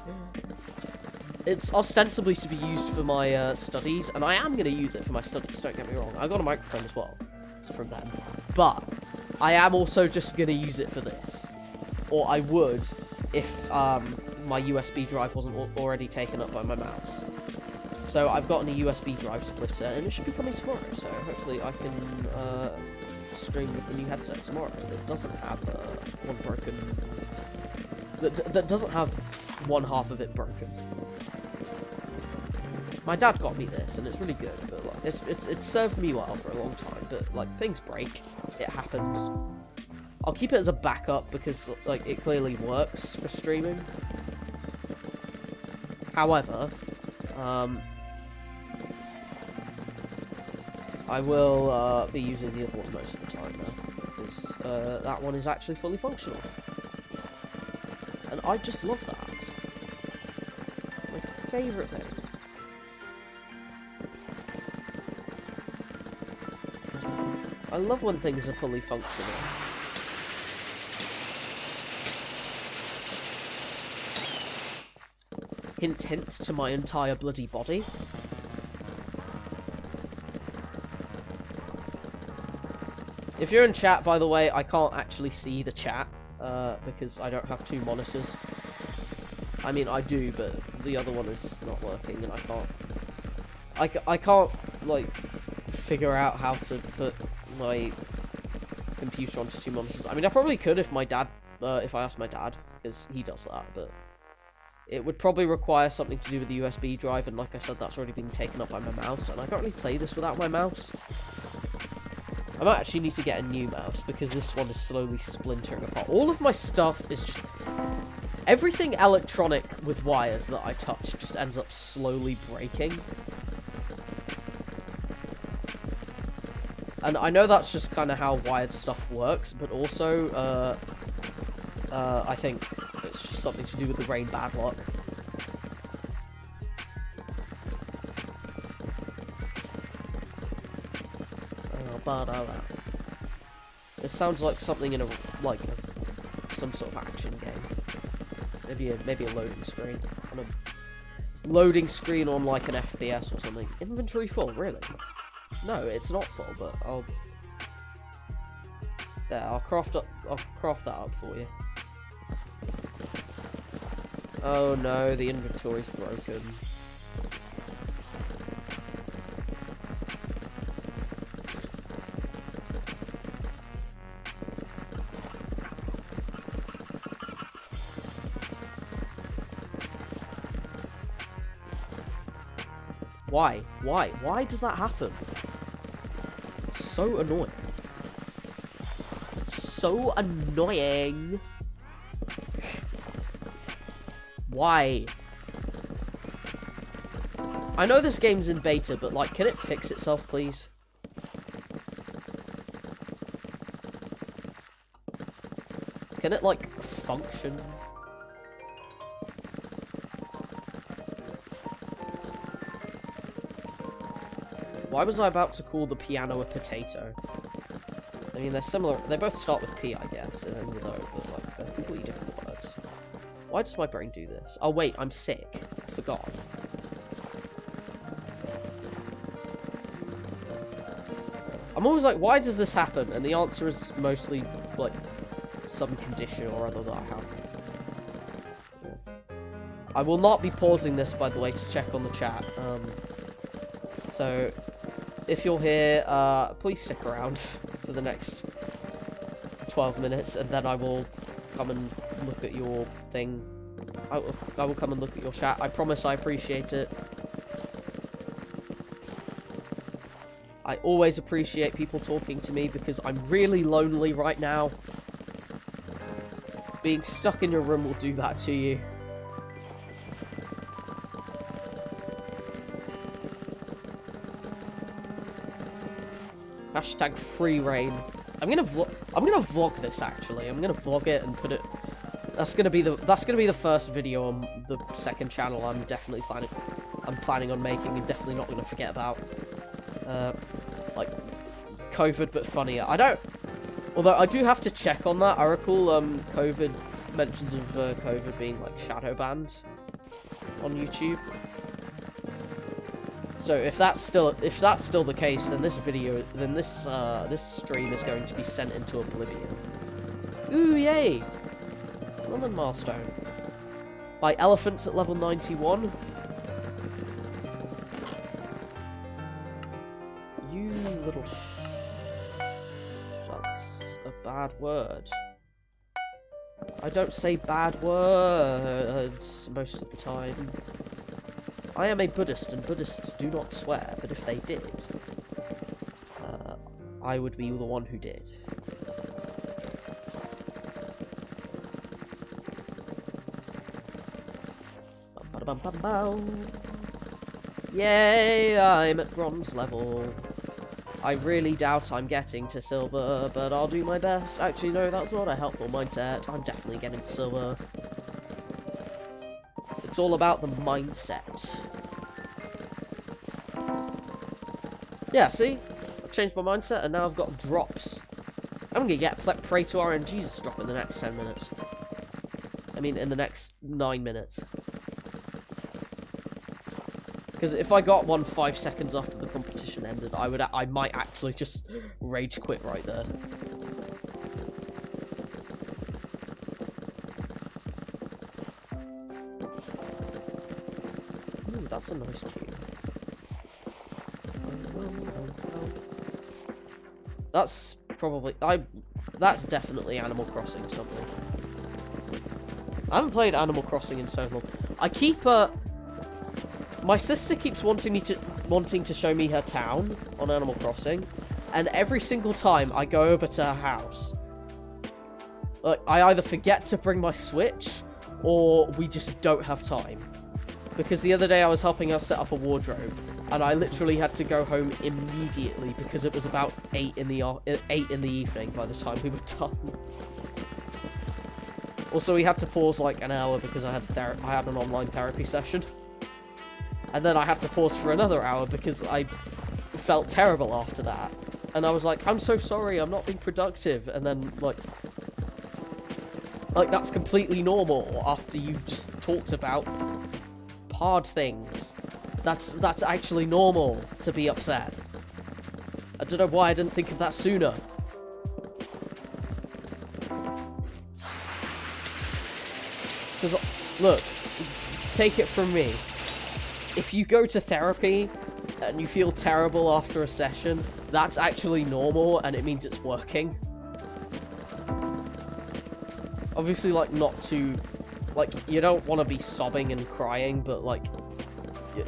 It's ostensibly to be used for my studies, and I am going to use it for my studies, don't get me wrong. I got a microphone as well from them. But I am also just going to use it for this. Or I would if my USB drive wasn't already taken up by my mouse. So I've gotten a USB drive splitter, and it should be coming tomorrow. So hopefully I can stream with the new headset tomorrow. It doesn't have one broken. That doesn't have one half of it broken. My dad got me this, and it's really good. But like, it's served me well for a long time. But like, things break. It happens. I'll keep it as a backup because like it clearly works for streaming. However, I will be using the other one most of the time now, because that one is actually fully functional. And I just love that. My favourite thing. I love when things are fully functional. Hint hint to my entire bloody body. If you're in chat, by the way, I can't actually see the chat, because I don't have two monitors. I mean, I do, but the other one is not working, and I can't, like, figure out how to put my computer onto two monitors. I mean, I probably could if my dad, if I asked my dad, because he does that, but it would probably require something to do with the USB drive, and like I said, that's already been taken up by my mouse, and I can't really play this without my mouse. I might actually need to get a new mouse, because this one is slowly splintering apart. All of my stuff is just... everything electronic with wires that I touch just ends up slowly breaking. And I know that's just kind of how wired stuff works, but also, I think it's just something to do with the rain bad luck. It sounds like something in some sort of action game. Maybe a loading screen. On a loading screen on like an FPS or something. Inventory full, really? No, it's not full, but I'll craft that up for you. Oh no, the inventory's broken. Why? Why? Why does that happen? It's so annoying. It's so annoying. Why? I know this game's in beta, but like, can it fix itself, please? Can it, like, function? Why was I about to call the piano a potato? I mean, they're similar. They both start with P, I guess, even though, but like, they're completely different words. Why does my brain do this? Oh wait, I'm sick. I forgot. I'm always like, why does this happen? And the answer is mostly, like, some condition or other that I have. Yeah. I will not be pausing this, by the way, to check on the chat. So, if you're here, please stick around for the next 12 minutes, and then I will come and look at your thing. I will come and look at your chat. I promise I appreciate it. I always appreciate people talking to me because I'm really lonely right now. Being stuck in your room will do that to you. Hashtag free reign. I'm gonna vlog this actually. I'm gonna vlog it and put it. That's gonna be the first video on the second channel. I'm planning on making, and definitely not gonna forget about. Like COVID, but funnier. Although I do have to check on that. I recall COVID mentions of COVID being like shadow banned on YouTube. So if that's still the case, then this stream is going to be sent into oblivion. Ooh, yay! London milestone. By elephants at level 91. You little That's a bad word. I don't say bad words most of the time. I am a Buddhist, and Buddhists do not swear, but if they did, I would be the one who did. Yay, I'm at bronze level. I really doubt I'm getting to silver, but I'll do my best. Actually, no, that's not a helpful mindset. I'm definitely getting to silver. It's all about the mindset. Yeah, see? I've changed my mindset, and now I've got drops. I'm gonna get Pray to RNG's drop in the next 10 minutes. I mean, in the next 9 minutes. Because if I got one 5 seconds after the competition ended, I might actually just rage quit right there. Ooh, that's a nice tune. That's probably that's definitely Animal Crossing something. I haven't played Animal Crossing in so long. I keep my sister keeps wanting to show me her town on Animal Crossing, and every single time I go over to her house, like, I either forget to bring my Switch, or we just don't have time. Because the other day I was helping her set up a wardrobe, and I literally had to go home immediately because it was about 8 in the evening by the time we were done. Also, we had to pause like an hour because I had an online therapy session. And then I had to pause for another hour because I felt terrible after that. And I was like, I'm so sorry, I'm not being productive. And then, like that's completely normal after you've just talked about hard things. That's actually normal to be upset. I don't know why I didn't think of that sooner. Because, look, take it from me. If you go to therapy and you feel terrible after a session, that's actually normal and it means it's working. Obviously, like, not to... Like, you don't want to be sobbing and crying, but, like,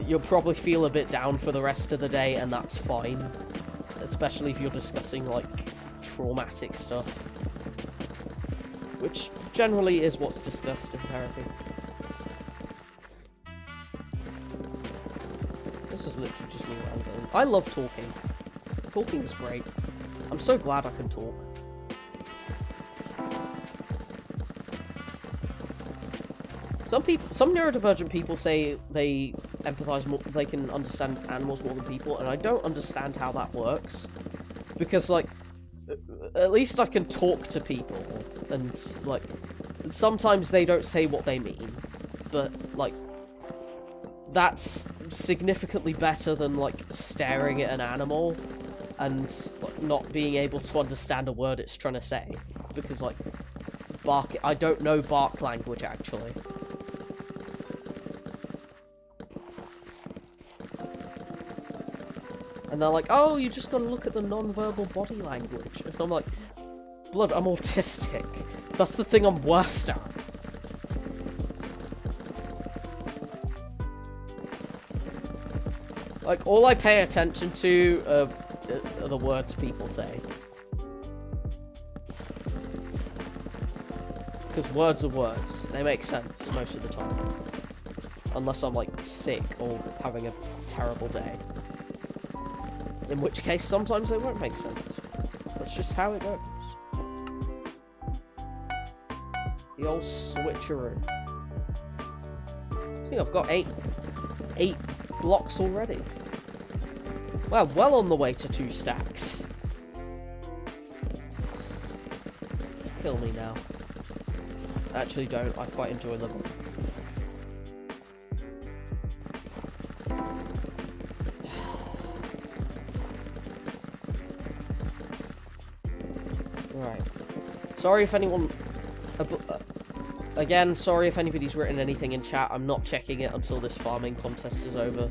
you'll probably feel a bit down for the rest of the day, and that's fine. Especially if you're discussing, like, traumatic stuff. Which generally is what's discussed in therapy. This is literally just me rambling. I love talking. Talking is great. I'm so glad I can talk. Some neurodivergent people say they empathize more, they can understand animals more than people, and I don't understand how that works. Because, like, at least I can talk to people, and, like, sometimes they don't say what they mean, but, like, that's significantly better than, like, staring at an animal and, like, not being able to understand a word it's trying to say. Because, like, I don't know bark language, actually. And they're like, oh, you just gotta look at the non-verbal body language. And I'm like, blood, I'm autistic. That's the thing I'm worst at. Like, all I pay attention to are the words people say. Because words are words. They make sense most of the time. Unless I'm, like, sick or having a terrible day. In which case, sometimes they won't make sense. That's just how it goes. The old switcheroo. See, I've got eight blocks already. Well on the way to 2 stacks. Kill me now. Actually don't, I quite enjoy them. Right. Sorry if anyone... again, sorry if anybody's written anything in chat. I'm not checking it until this farming contest is over.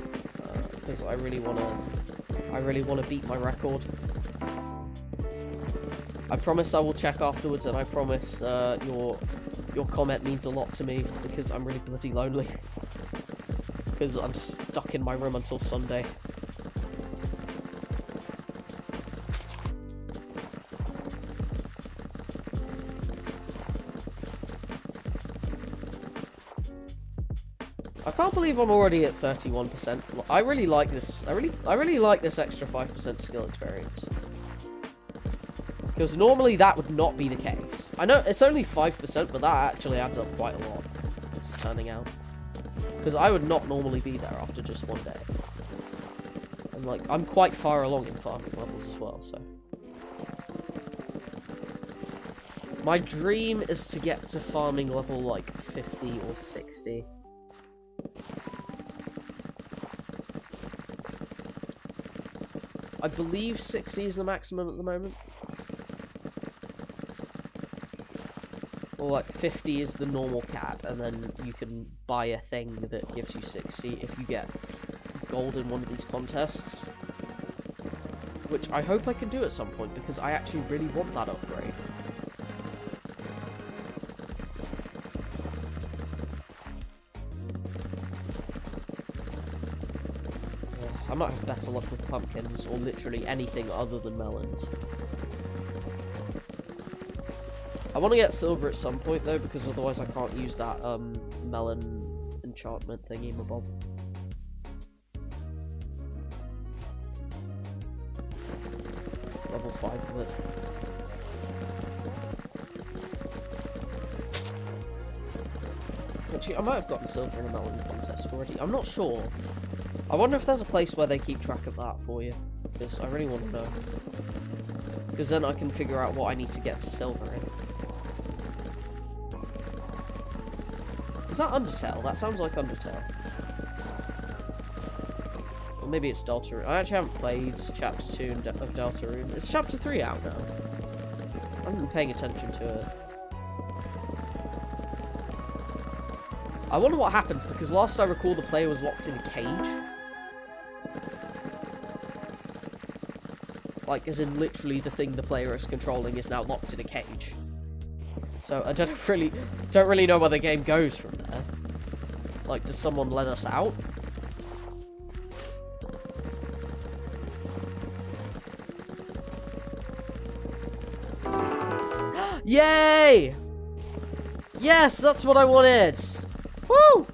Because I really want to I really want to beat my record. I promise I will check afterwards, and I promise your comment means a lot to me, because I'm really bloody lonely. Because I'm stuck in my room until Sunday. I can't believe I'm already at 31%. I really like this. I really like this extra 5% skill experience. Because normally that would not be the case. I know it's only 5%, but that actually adds up quite a lot. It's turning out. Because I would not normally be there after just one day. And like, I'm quite far along in farming levels as well, so. My dream is to get to farming level like 50 or 60. I believe 60 is the maximum at the moment. Or like 50 is the normal cap, and then you can buy a thing that gives you 60 if you get gold in one of these contests. Which I hope I can do at some point, because I actually really want that upgrade. I might have better luck with pumpkins, or literally anything other than melons. I want to get silver at some point though, because otherwise I can't use that melon enchantment thingy mabob. Level 5 of it. Actually, I might have gotten silver in a melon contest already. I'm not sure. I wonder if there's a place where they keep track of that for you, because I really want to know. Because then I can figure out what I need to get to silver in. Is that Undertale? That sounds like Undertale. Or maybe it's Deltarune. I actually haven't played Chapter 2 of Deltarune. Is Chapter 3 out now? I haven't been paying attention to it. I wonder what happens, because last I recall the player was locked in a cage. Like, as in literally the thing the player is controlling is now locked in a cage. So I don't really know where the game goes from there. Like, does someone let us out? Yay! Yes, that's what I wanted! Woo!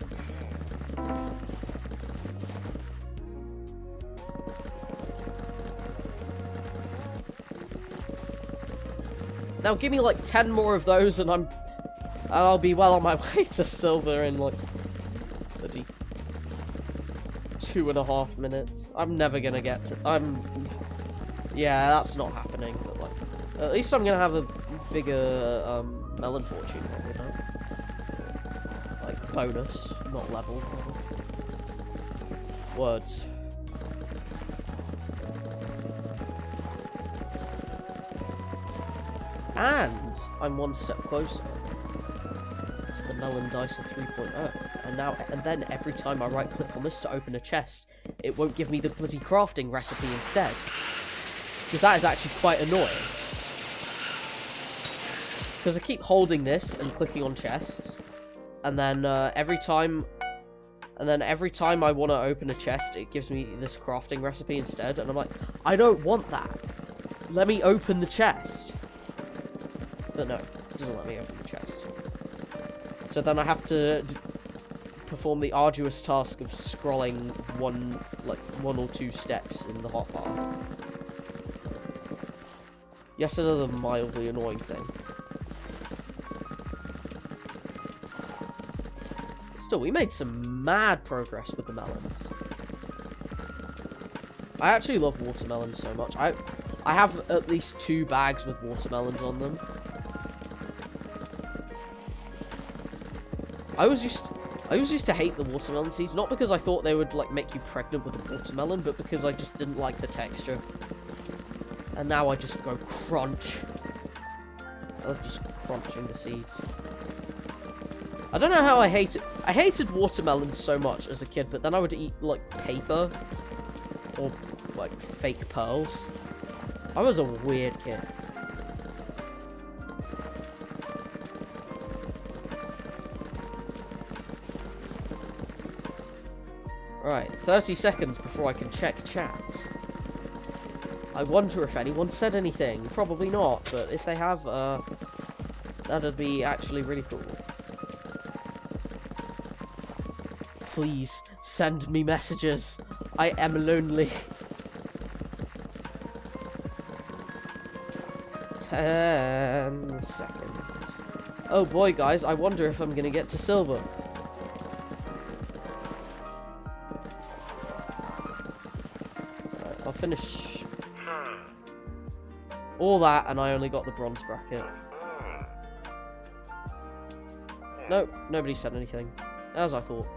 Now give me like 10 more of those and I'll be well on my way to silver in like 2.5 minutes. I'm never gonna get to yeah, that's not happening, but like at least I'm gonna have a bigger melon fortune probably now. Like bonus, not level. Words. And I'm one step closer to the melon dice of 3.0. And then every time I right click on this to open a chest, it won't give me the bloody crafting recipe instead. Because that is actually quite annoying. Because I keep holding this and clicking on chests, and then every time I want to open a chest, it gives me this crafting recipe instead, and I'm like, I don't want that. Let me open the chest. But no, it doesn't let me open the chest. So then I have to perform the arduous task of scrolling one or two steps in the hotbar. Yes, another mildly annoying thing. Still, we made some mad progress with the melons. I actually love watermelons so much. I have at least 2 bags with watermelons on them. I always used to hate the watermelon seeds, not because I thought they would like make you pregnant with a watermelon, but because I just didn't like the texture. And now I just go crunch. I love just crunching the seeds. I don't know how I hated watermelons so much as a kid, but then I would eat like paper or like fake pearls. I was a weird kid. Right, 30 seconds before I can check chat. I wonder if anyone said anything. Probably not, but if they have, that'd be actually really cool. Please, send me messages. I am lonely. 10 seconds. Oh boy, guys, I wonder if I'm gonna get to silver. Right, I'll finish all that, and I only got the bronze bracket. Nope, nobody said anything. As I thought.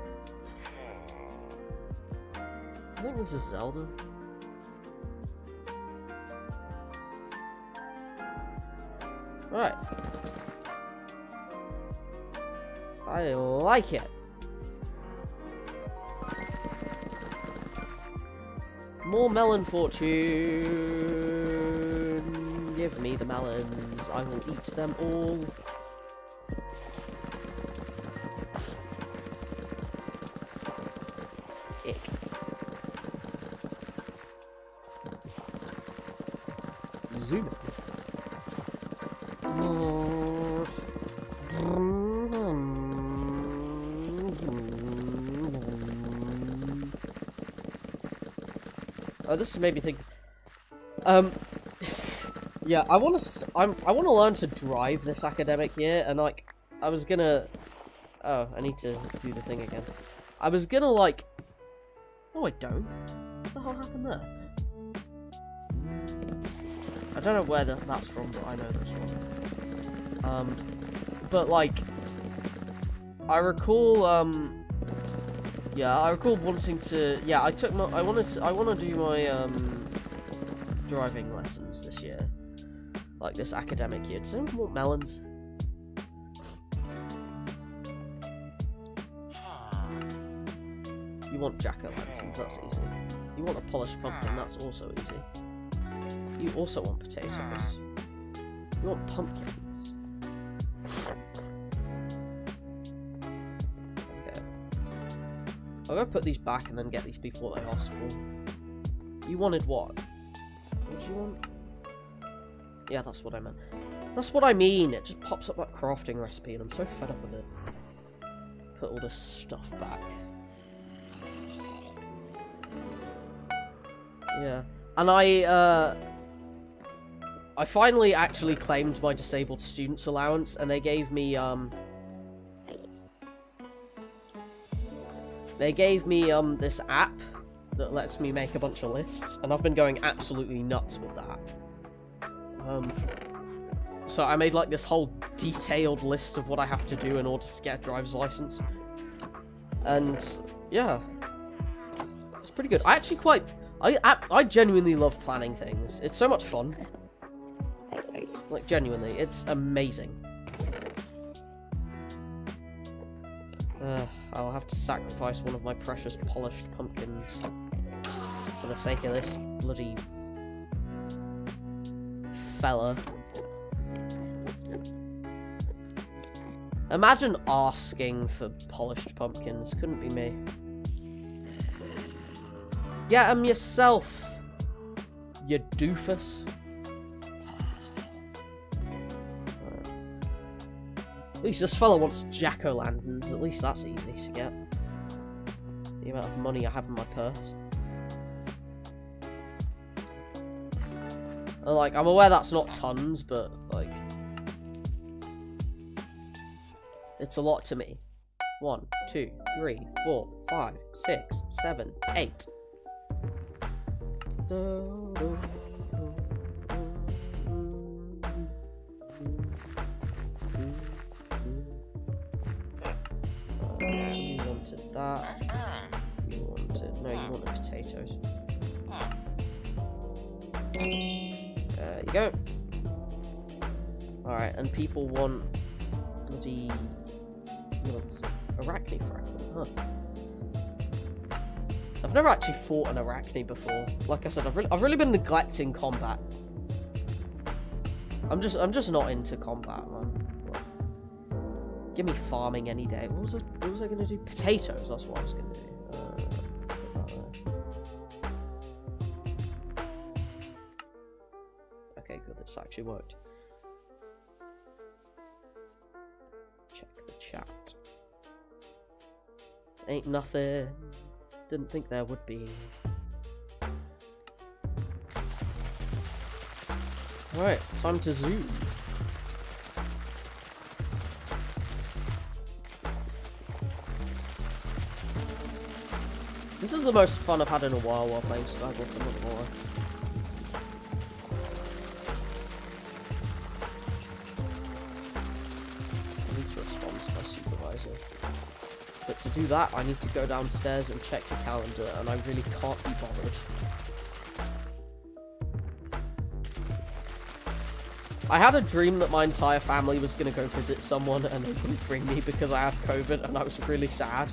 I think this is Zelda. Right. I like it. More melon fortune. Give me the melons. I will eat them all. Ick. Zoom. Oh, this made me think. Yeah, I want to learn to drive this academic year, and like, I was gonna. Oh, I need to do the thing again. I was gonna like. No, I don't. What the hell happened there? I don't know where that's from, but I know that's from. But like, I recall, yeah, I recall wanting to, yeah, I want to do my, driving lessons this year. Like, this academic year. Does anyone want melons? You want jack-o'-lanterns, that's easy. You want a polished pumpkin, that's also easy. You also want potatoes. You want pumpkins. Okay. I'll go put these back and then get these people what they asked for. You wanted what? What do you want? Yeah, that's what I meant. That's what I mean! It just pops up that crafting recipe and I'm so fed up with it. Put all this stuff back. Yeah. And I finally actually claimed my disabled students allowance, and they gave me, this app that lets me make a bunch of lists, and I've been going absolutely nuts with that. So I made, like, this whole detailed list of what I have to do in order to get a driver's license. And, yeah. It's pretty good. I actually I genuinely love planning things. It's so much fun. Like, genuinely, it's amazing. I'll have to sacrifice one of my precious polished pumpkins for the sake of this bloody fella. Imagine asking for polished pumpkins. Couldn't be me. Get 'em yourself, you doofus. At least this fella wants jack-o'-lanterns. At least that's easy to get. The amount of money I have in my purse. Like, I'm aware that's not tons, but, like, it's a lot to me. 1, 2, 3, 4, 5, 6, 7, 8. You wanted that. You wanted... No, you wanted potatoes. There you go. Alright, and people want bloody... Arachne fragment, huh? I've never actually fought an arachne before. Like I said, I've really been neglecting combat. I'm just not into combat, man. Give me farming any day. What was I gonna do? Potatoes. That's what I was gonna do. Okay, good. This actually worked. Check the chat. Ain't nothing. Didn't think there would be. Alright, time to zoom. This is the most fun I've had in a while playing Skyblock, I'm not gonna lie. I need to respond to my supervisor. But to do that, I need to go downstairs and check the calendar, and I really can't be bothered. I had a dream that my entire family was going to go visit someone, and they couldn't bring me because I had COVID, and I was really sad.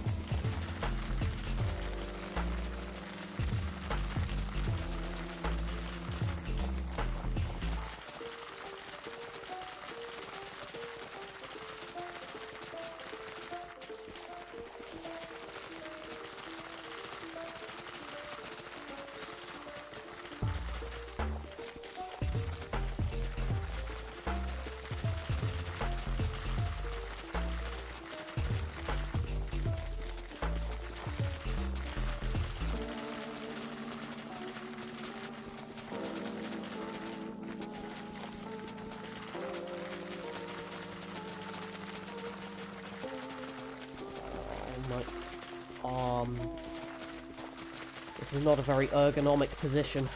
This is not a very ergonomic position.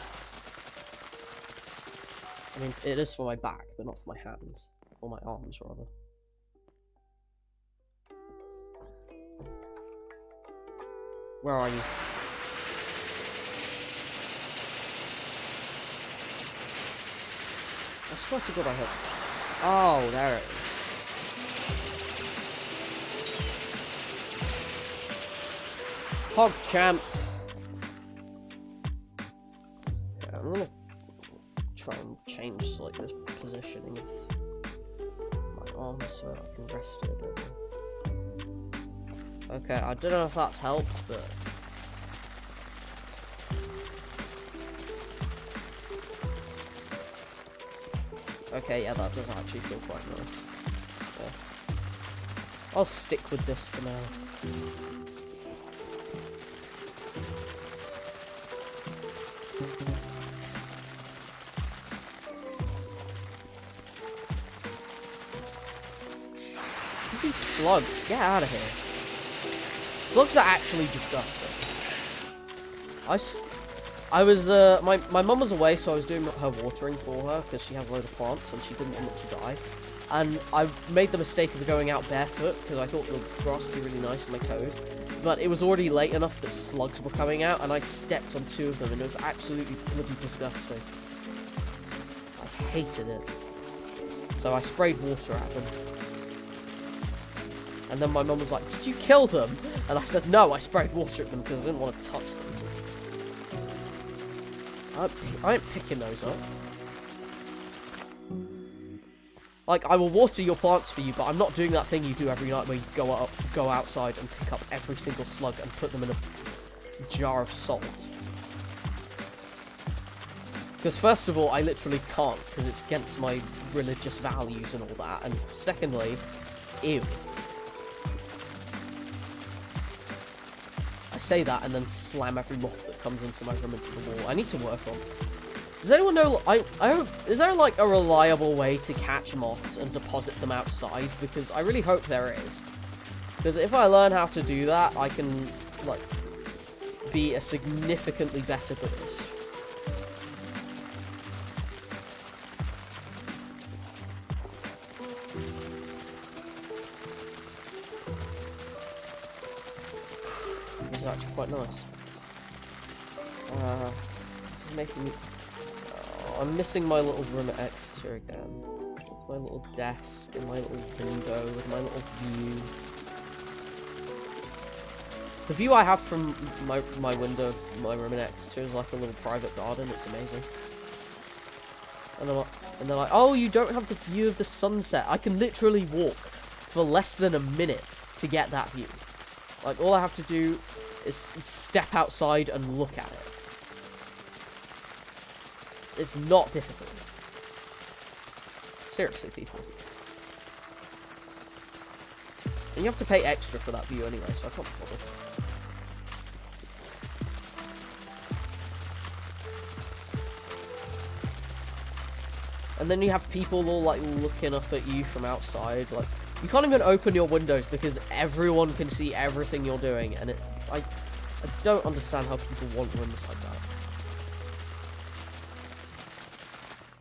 I mean, it is for my back, but not for my hands. Or my arms, rather. Where are you? I swear to God I hit. Oh, there it is. Hog champ. Yeah, I'm gonna try and change like this positioning of my arms so I can rest it a bit more. Okay, I don't know if that's helped, but okay, yeah, that does actually feel quite nice. Yeah. I'll stick with this for now. These slugs, get out of here. Slugs are actually disgusting. I was, my mum was away, so I was doing her watering for her, because she has a load of plants, and she didn't want it to die. And I made the mistake of going out barefoot, because I thought the grass would be really nice for my toes. But it was already late enough that slugs were coming out, and I stepped on 2 of them, and it was absolutely bloody disgusting. I hated it. So I sprayed water at them. And then my mum was like, "Did you kill them?" And I said, "No, I sprayed water at them because I didn't want to touch them." I ain't picking those up. Like, I will water your plants for you, but I'm not doing that thing you do every night where you go outside and pick up every single slug and put them in a jar of salt. Because first of all, I literally can't, because it's against my religious values and all that. And secondly, ew. I say that and then slam every moth that comes into my room into the wall. I need to work on. Does anyone know? Is there like a reliable way to catch moths and deposit them outside? Because I really hope there is. Because if I learn how to do that, I can like be a significantly better Buddhist. It's actually quite nice. This is making me... I'm missing my little room at Exeter again. With my little desk and my little window with my little view. The view I have from my window, my room next to, is like a little private garden. It's amazing. And they're like, oh, you don't have the view of the sunset. I can literally walk for less than a minute to get that view. Like, all I have to do is step outside and look at it. It's not difficult. Seriously, people. And you have to pay extra for that view anyway, so I can't bother. And then you have people all, like, looking up at you from outside. Like, you can't even open your windows because everyone can see everything you're doing. And I don't understand how people want rooms like that.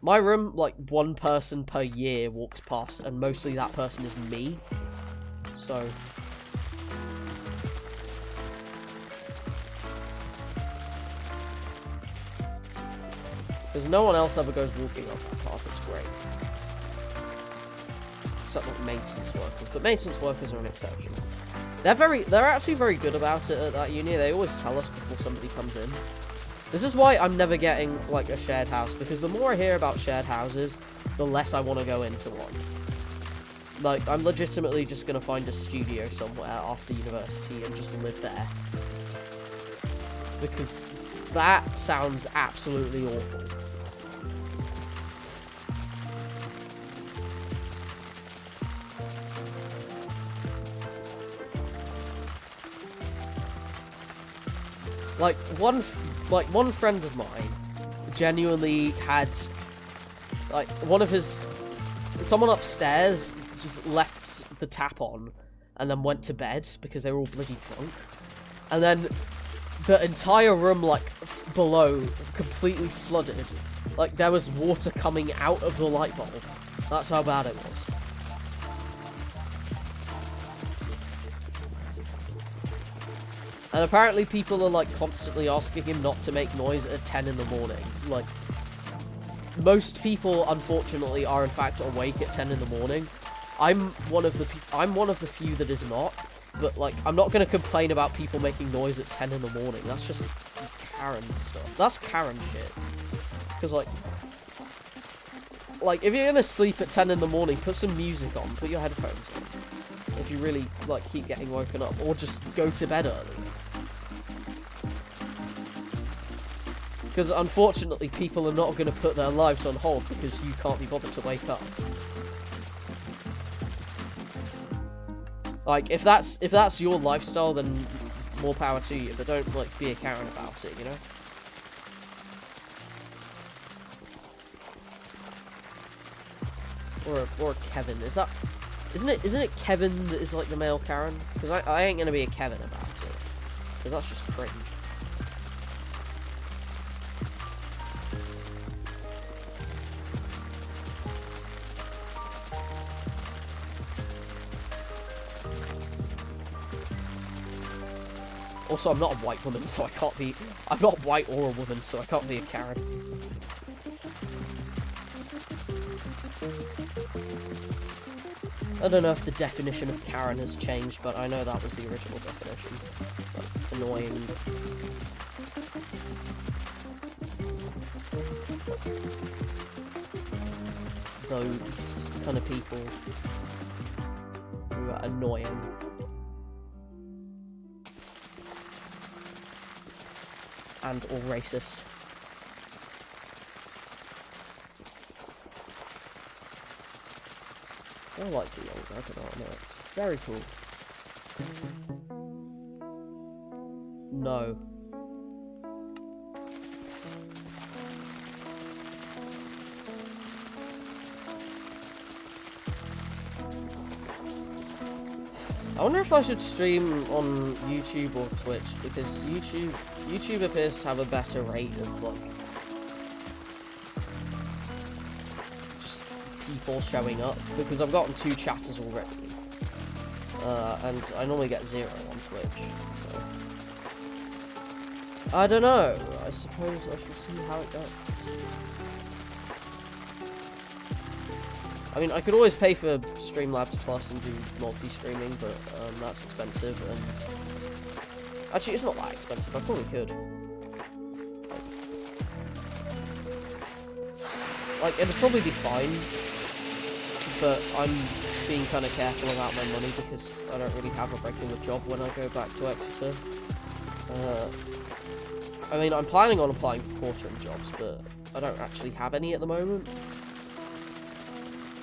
My room, like, one person per year walks past, and mostly that person is me. So... because no one else ever goes walking up that path. It's great. Except like maintenance workers. But maintenance workers are an exception. They're actually very good about it at that uni. They always tell us before somebody comes in. This is why I'm never getting, like, a shared house. Because the more I hear about shared houses, the less I want to go into one. Like, I'm legitimately just going to find a studio somewhere after university and just live there. Because that sounds absolutely awful. One friend of mine genuinely had, like, someone upstairs just left the tap on and then went to bed because they were all bloody drunk. And then the entire room, like, below, completely flooded. Like, there was water coming out of the light bulb. That's how bad it was. And apparently people are, like, constantly asking him not to make noise at 10 in the morning. Like, most people, unfortunately, are in fact awake at 10 in the morning. I'm one of the few that is not. But, like, I'm not going to complain about people making noise at 10 in the morning. That's just Karen stuff. That's Karen shit. Because, like, if you're going to sleep at 10 in the morning, put some music on. Put your headphones on. If you really, like, keep getting woken up. Or just go to bed early. Because, unfortunately, people are not going to put their lives on hold because you can't be bothered to wake up. Like, if that's your lifestyle, then more power to you. But don't, like, be a Karen about it, you know? Or a Kevin. Isn't it Kevin that is, like, the male Karen? Because I ain't gonna be a Kevin about it. Because that's just cringe. Also, I'm not a white woman, so I can't be... I'm not white or a woman, so I can't be a Karen. I don't know if the definition of Karen has changed, but I know that was the original definition. Like, annoying. Those kind of people who are annoying. And or racist. I like the young Dragonite, no, it's very cool. No. I wonder if I should stream on YouTube or Twitch, because YouTube appears to have a better rate of, like, just people showing up, because I've gotten 2 chatters already, and I normally get 0 on Twitch, so. I don't know, I suppose I should see how it goes. I mean, I could always pay for Streamlabs Plus and do multi-streaming, but that's expensive, and Actually, it's not that expensive. I probably could. Like, it'd probably be fine, but I'm being kind of careful about my money because I don't really have a regular job when I go back to Exeter. I mean, I'm planning on applying for quartering jobs, but I don't actually have any at the moment.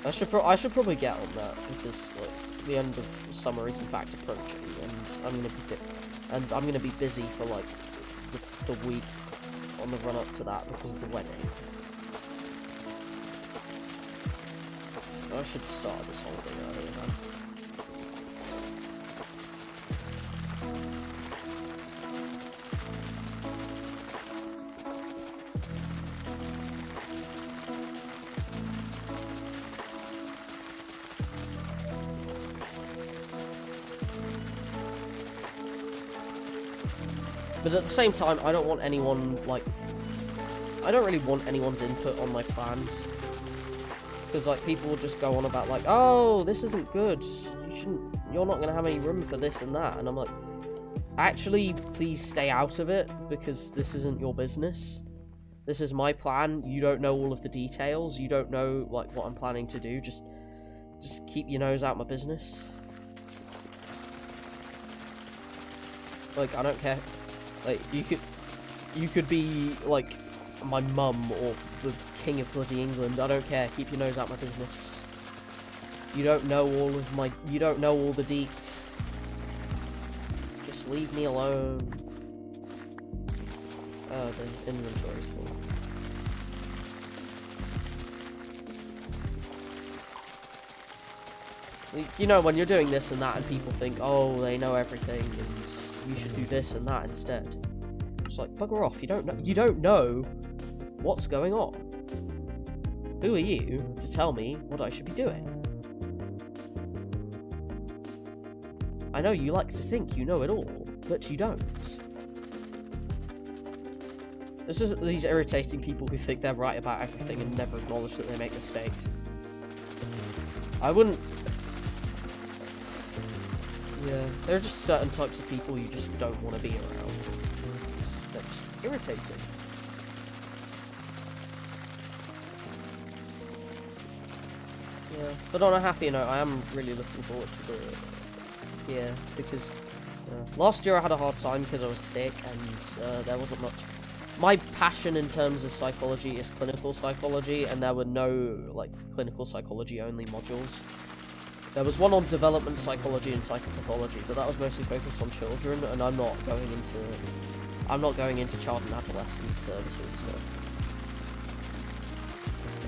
I should probably get on that because like the end of summer is in fact approaching, and I'm gonna be busy for like the week on the run up to that because of the wedding. I should have started this holiday earlier, man. But at the same time, I don't want anyone, like... I don't really want anyone's input on my plans. Because, like, people will just go on about, like, oh, this isn't good. You're not going to have any room for this and that. And I'm like, actually, please stay out of it, because this isn't your business. This is my plan. You don't know all of the details. You don't know, like, what I'm planning to do. Just keep your nose out my business. Like, I don't care. Like, you could be, like, my mum or the king of bloody England. I don't care. Keep your nose out my business. You don't know you don't know all the deets. Just leave me alone. Oh, the inventory's full. You know, when you're doing this and that and people think, oh, they know everything and you should do this and that instead. It's like, bugger off, you don't know what's going on. Who are you to tell me what I should be doing? I know you like to think you know it all, but you don't. This is these irritating people who think they're right about everything and never acknowledge that they make mistakes. I wouldn't... Yeah, there are just certain types of people you just don't want to be around. They're just irritating. Yeah, but on a happy note, I am really looking forward to the... Yeah, because last year I had a hard time because I was sick and there wasn't much... My passion in terms of psychology is clinical psychology, and there were no, like, clinical psychology only modules. There was one on development psychology and psychopathology, but that was mostly focused on children, and I'm not going into child and adolescent services, so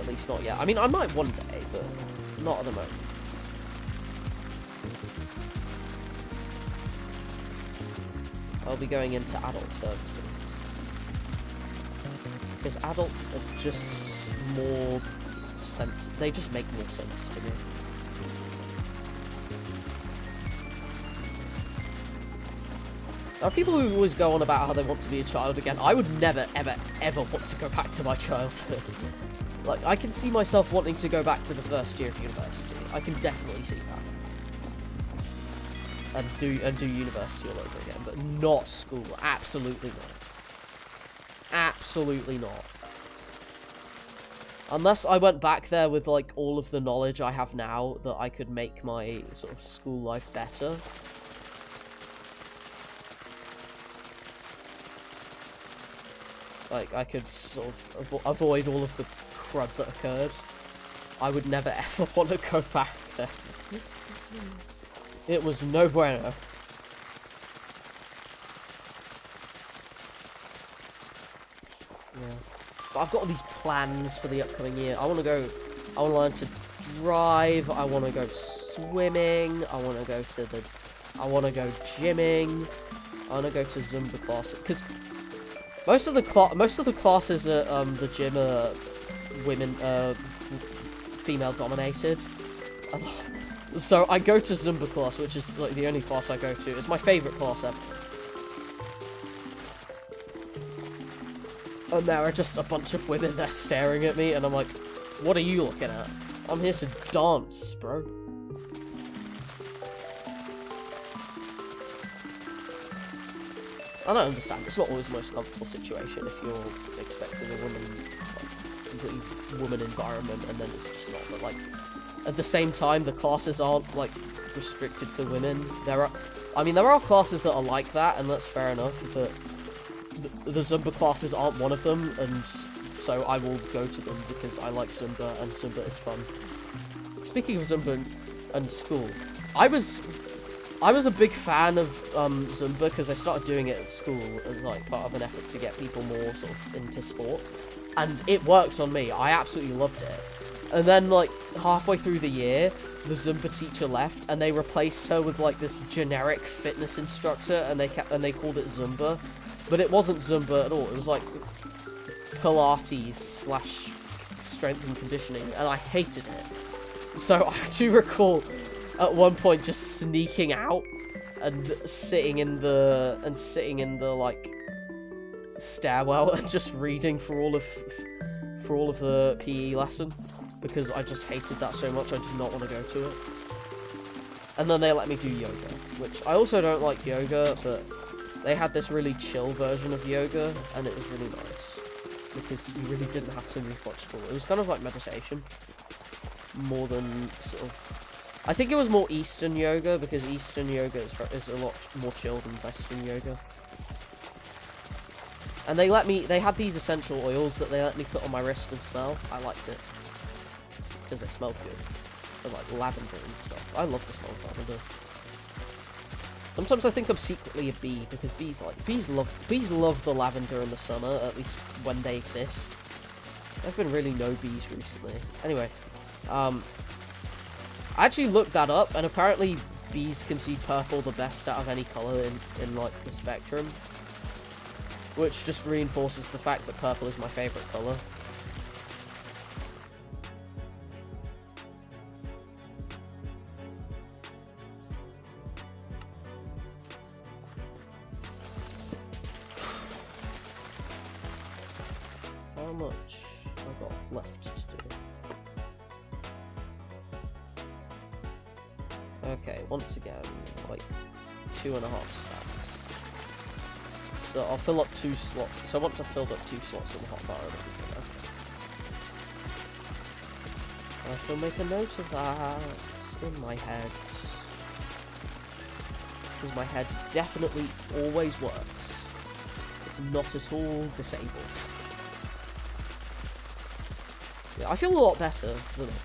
at least not yet. I mean, I might one day, but not at the moment. I'll be going into adult services. Because adults are just more sense. They just make more sense to me. There are people who always go on about how they want to be a child again. I would never, ever, ever want to go back to my childhood. Like, I can see myself wanting to go back to the first year of university. I can definitely see that. And do university all over again, but not school. Absolutely not. Absolutely not. Unless I went back there with, like, all of the knowledge I have now that I could make my sort of school life better. Like, I could sort of avoid all of the crud that occurred. I would never ever want to go back there. It was no bueno. Yeah. But I've got all these plans for the upcoming year. I want to learn to drive, I want to go swimming, I want to go gymming, I want to go to Zumba classes, because most of the classes at the gym are female dominated. So I go to Zumba class, which is like the only class I go to. It's my favourite class ever. And there are just a bunch of women there staring at me, and I'm like, what are you looking at? I'm here to dance, bro. I don't understand. It's not always the most comfortable situation if you're expecting a completely woman environment, and then it's just not. But like, at the same time, the classes aren't like restricted to women. There are classes that are like that, and that's fair enough. But the Zumba classes aren't one of them, and so I will go to them because I like Zumba, and Zumba is fun. Speaking of Zumba and school, I was a big fan of Zumba because I started doing it at school as like part of an effort to get people more sort of into sports, and it worked on me. I absolutely loved it. And then like halfway through the year, the Zumba teacher left, and they replaced her with like this generic fitness instructor, and they called it Zumba, but it wasn't Zumba at all. It was like Pilates / strength and conditioning, and I hated it. So I do recall at one point just sneaking out and sitting in the like stairwell and just reading for all of the PE lesson, because I just hated that so much. I did not want to go to it. And then they let me do yoga, which I also don't like yoga, but they had this really chill version of yoga, and it was really nice because you really didn't have to move much at all. It was kind of like meditation more than sort of. I think it was more Eastern yoga, because Eastern yoga is a lot more chilled than Western yoga. And they had these essential oils that they let me put on my wrist and smell. I liked it because they smelled good. They're like lavender and stuff. I love the smell of lavender. Sometimes I think I'm secretly a bee, because bees love the lavender in the summer, at least when they exist. There've been really no bees recently. Anyway, I actually looked that up, and apparently bees can see purple the best out of any colour in like the spectrum, which just reinforces the fact that purple is my favourite colour. How much I've got left to do? Okay, once again, like 2.5 stacks. So I'll fill up 2 slots. So once I've filled up 2 slots in the hotbar, it'll be good. I shall make a note of that in my head, because my head definitely always works. It's not at all disabled. Yeah, I feel a lot better than it.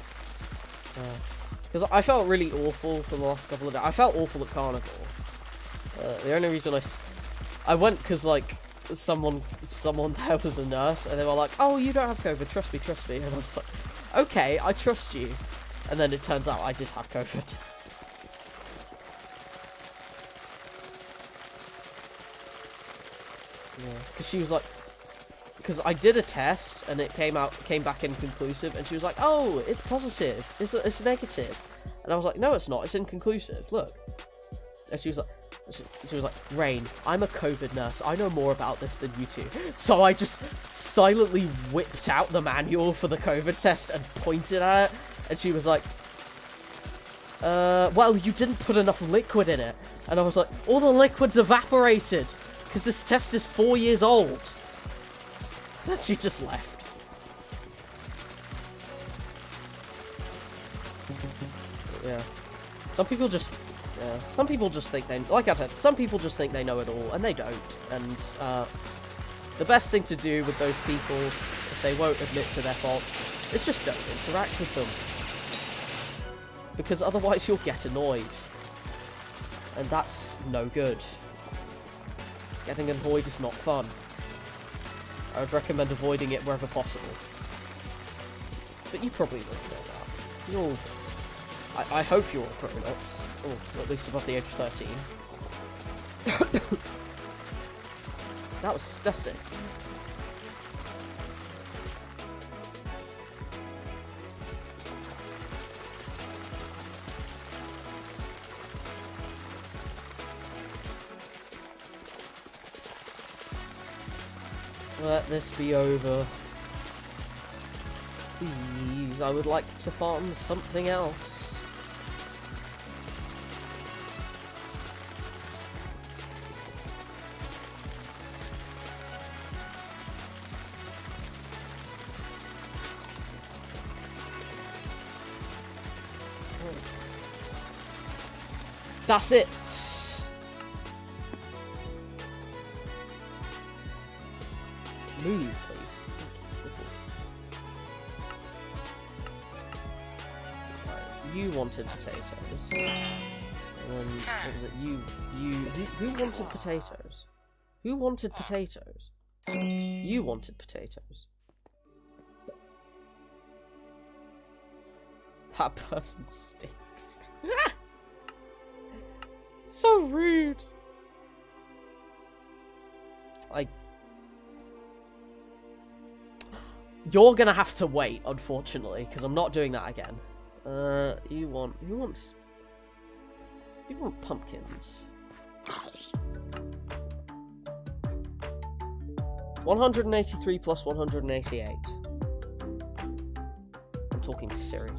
Because I felt really awful for the last couple of days. I felt awful at Carnival. The only reason I went because like someone there was a nurse, and they were like, "Oh, you don't have COVID. Trust me." And I was like, "Okay, I trust you." And then it turns out I did have COVID. Yeah, because she was like, because I did a test and it came back inconclusive, and she was like, "Oh, it's positive. It's negative." And I was like, "No, it's not. It's inconclusive. Look." And she was like, "Rain, I'm a COVID nurse. I know more about this than you two." So I just silently whipped out the manual for the COVID test and pointed at it, and she was like, well, you didn't put enough liquid in it." And I was like, "All the liquid's evaporated, because this test is 4 years old." Then she just left. Yeah. Some people just think they, like I said, some people just think they know it all, and they don't. And the best thing to do with those people, if they won't admit to their faults, is just don't interact with them. Because otherwise you'll get annoyed. And that's no good. Getting annoyed is not fun. I would recommend avoiding it wherever possible. But you probably wouldn't know that. I hope you're all grown-ups. Or at least above the age of 13. That was disgusting. Let this be over. Please, I would like to farm something else. That's it. Move, please. Right, you wanted potatoes. And then, what was it? Who wanted potatoes? Who wanted potatoes? You wanted potatoes. That person stinks. So rude. You're gonna have to wait, unfortunately, because I'm not doing that again. You want pumpkins. 183 plus 188. I'm talking to Siri.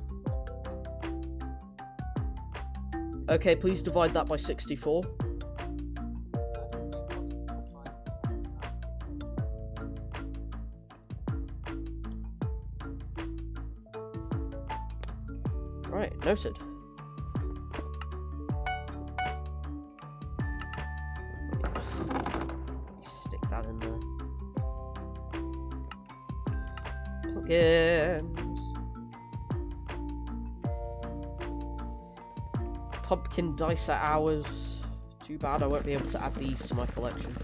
Okay, please divide that by 64. Right, noted. Stick that in there. Pumpkins. Pumpkin dicer hours. Too bad I won't be able to add these to my collection.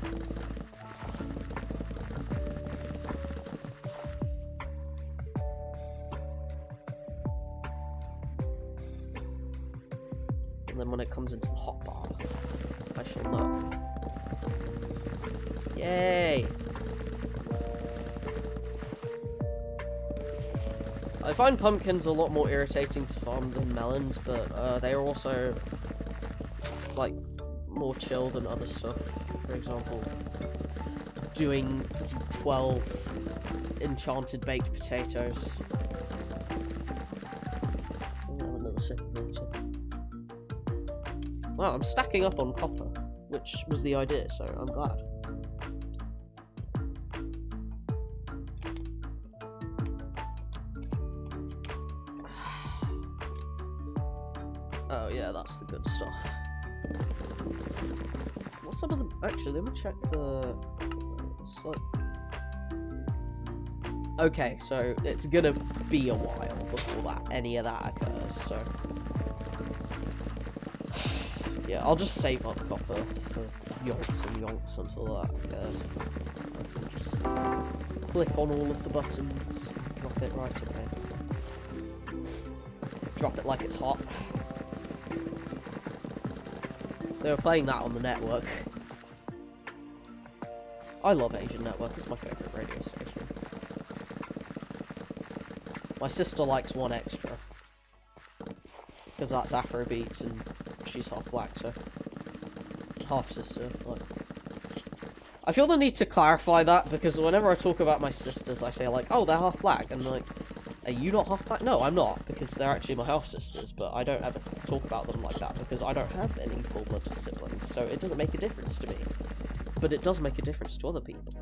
And then when it comes into the hotbar, I shall know. Yay! I find pumpkins a lot more irritating to farm than melons, but they are also, like, more chill than other stuff. For example, doing 12 enchanted baked potatoes. I'll have another sip of water. Wow, I'm stacking up on copper, which was the idea, so I'm glad. Oh yeah, that's the good stuff. What's up with the... Actually, let me check the... Okay, so it's gonna be a while before any of that occurs, so... Yeah, I'll just save up copper for yonks and yonks until that occurs. I can just click on all of the buttons, drop it right away. Drop it like it's hot. They were playing that on the network. I love Asian Network, it's my favourite radio station. My sister likes One Extra. Because that's Afrobeats and she's half black, so... half sister, like... I feel the need to clarify that, because whenever I talk about my sisters, I say like, oh, they're half black, and like, are you not half black? No, I'm not, because they're actually my half sisters, but I don't ever talk about them like that, because I don't have any full-blooded siblings, so it doesn't make a difference to me. But it does make a difference to other people.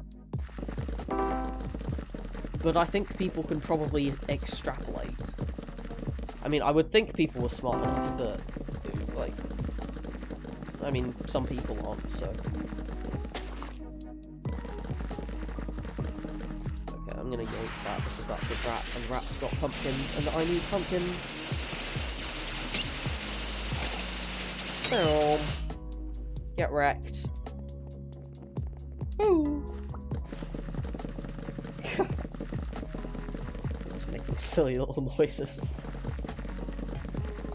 But I think people can probably extrapolate. I mean, I would think people were smart enough to, like... I mean, some people aren't, so... I'm gonna yank that because that's a rat, and rats got pumpkins, and I need pumpkins. Boom. Get wrecked. Ooh. It's making silly little noises.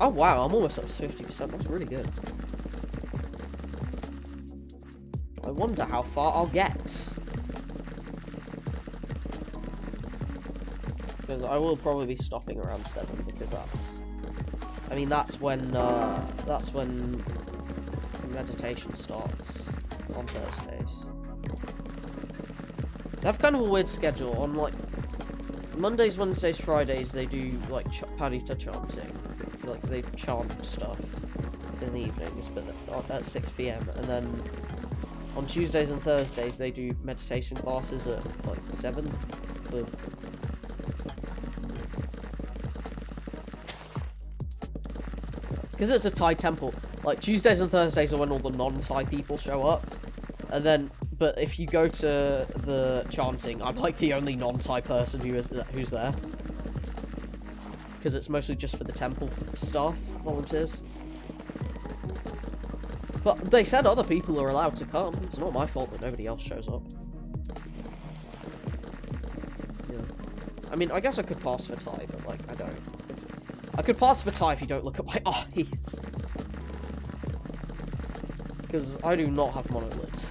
Oh wow, I'm almost up to 50%, that's really good. I wonder how far I'll get. Because I will probably be stopping around 7 because that's... I mean, that's when meditation starts on Thursdays. They have kind of a weird schedule. On, like, Mondays, Wednesdays, Fridays, they do, like, Padita chanting. Like, they chant stuff in the evenings, but at 6 PM. And then on Tuesdays and Thursdays, they do meditation classes at, like, 7 for... Because it's a Thai temple. Like, Tuesdays and Thursdays are when all the non-Thai people show up. And then, but if you go to the chanting, I'm like the only non-Thai person who's there. Because it's mostly just for the temple staff, volunteers. But they said other people are allowed to come. It's not my fault that nobody else shows up. Yeah. I mean, I guess I could pass for Thai, but, like, I don't. I could pass for Thai if you don't look at my eyes. Because I do not have monolids.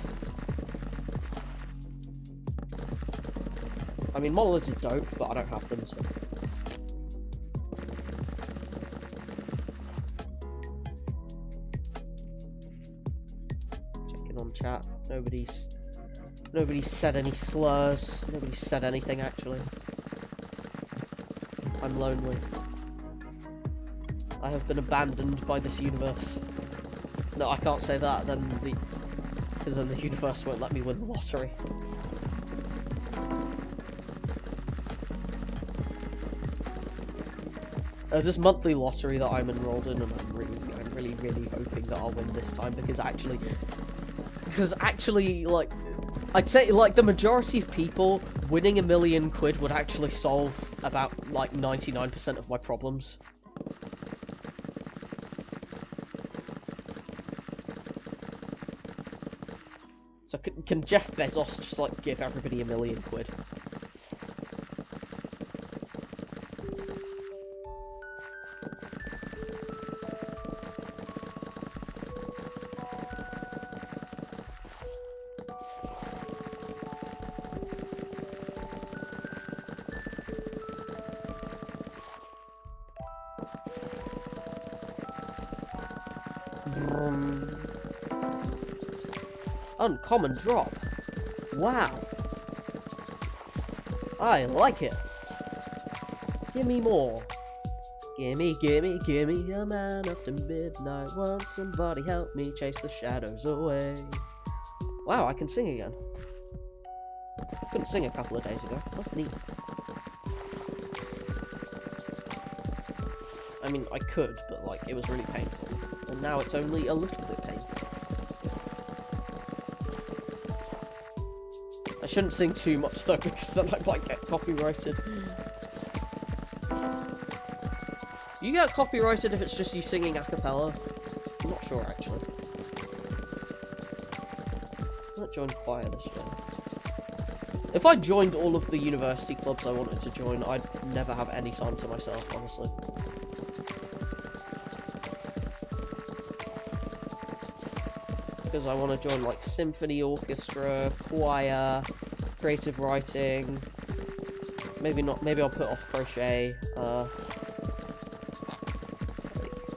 I mean, monolids are dope, but I don't have them, so... On chat. Nobody's said any slurs. Nobody's said anything, actually. I'm lonely. I have been abandoned by this universe. No, I can't say that, because then the universe won't let me win the lottery. This monthly lottery that I'm enrolled in, and I'm really hoping that I'll win this time, because actually, like, I'd say, like, the majority of people, winning £1 million would actually solve about, like, 99% of my problems. So can Jeff Bezos just, like, give everybody £1 million? Uncommon drop. Wow. I like it. Give me more. Gimme a man after midnight. Won't somebody help me chase the shadows away? Wow, I can sing again. Couldn't sing a couple of days ago. That's neat. I mean, I could, but, like, it was really painful. And now it's only a little bit painful. I shouldn't sing too much, though, because then I might get copyrighted. You get copyrighted if it's just you singing a cappella? I'm not sure, actually. I'm not joined choir this year. If I joined all of the university clubs I wanted to join, I'd never have any time to myself, honestly. Because I want to join, like, symphony orchestra, choir, creative writing. Maybe not. Maybe I'll put off crochet.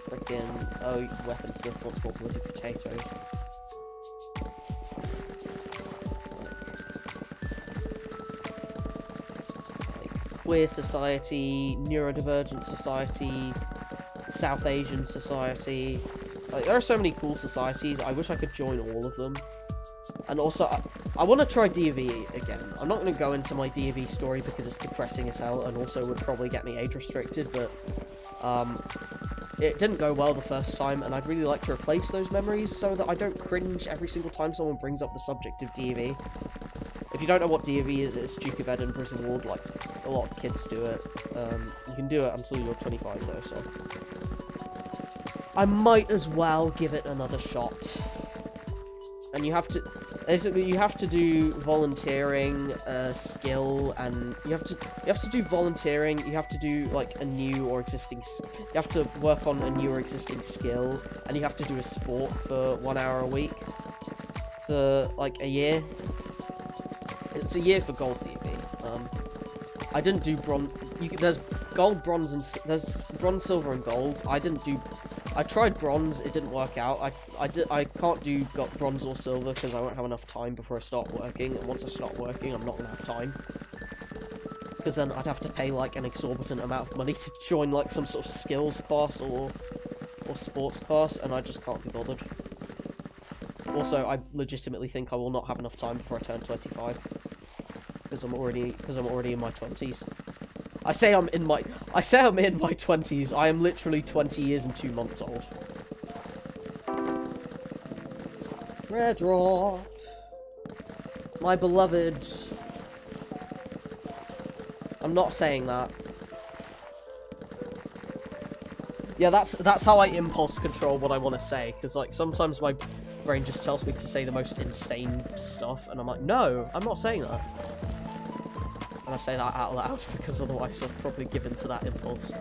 Freaking weaponsmith wants more bloody potatoes. Like, queer society, neurodivergent society, South Asian society. Like, there are so many cool societies. I wish I could join all of them. And also, I want to try D&V again. I'm not going to go into my D&V story because it's depressing as hell, and also would probably get me age restricted, but it didn't go well the first time, and I'd really like to replace those memories so that I don't cringe every single time someone brings up the subject of D&V. If you don't know what D&V is, it's Duke of Edinburgh's award. Like, a lot of kids do it. You can do it until you're 25 though, so I might as well give it another shot. And you have to, basically, you have to do volunteering, skill, and you have to do volunteering. You have to do, like, a new or existing. You have to work on a new or existing skill, and you have to do a sport for 1 hour a week for, like, a year. It's a year for gold D&V. I didn't do bronze. There's gold, bronze, and there's bronze, silver, and gold. I tried bronze. It didn't work out. I can't do bronze or silver because I won't have enough time before I start working. And once I start working, I'm not gonna have time. Because then I'd have to pay, like, an exorbitant amount of money to join, like, some sort of skills class or sports class, and I just can't be bothered. Also, I legitimately think I will not have enough time before I turn 25. Because I'm already in my 20s. I say I'm in my 20s. I am literally 20 years and 2 months old. Rare drop. My beloved. I'm not saying that. Yeah, that's how I impulse control what I want to say, because like sometimes my brain just tells me to say the most insane stuff, and I'm like, no, I'm not saying that. And I say that out loud because otherwise I'll probably give in to that impulse.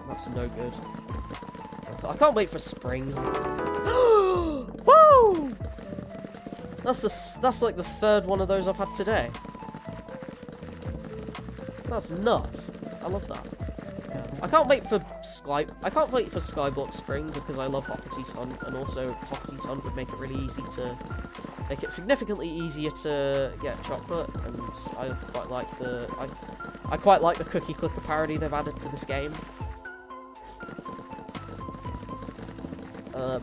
That's no good. I can't wait for spring. Woo! That's like the third one of those I've had today. That's nuts. I love that. I can't wait for skyblock spring because I love Hockety's Hunt, and also Hockety's Hunt would make it really easy to make it significantly easier to get chocolate, and I quite like the cookie clicker parody they've added to this game.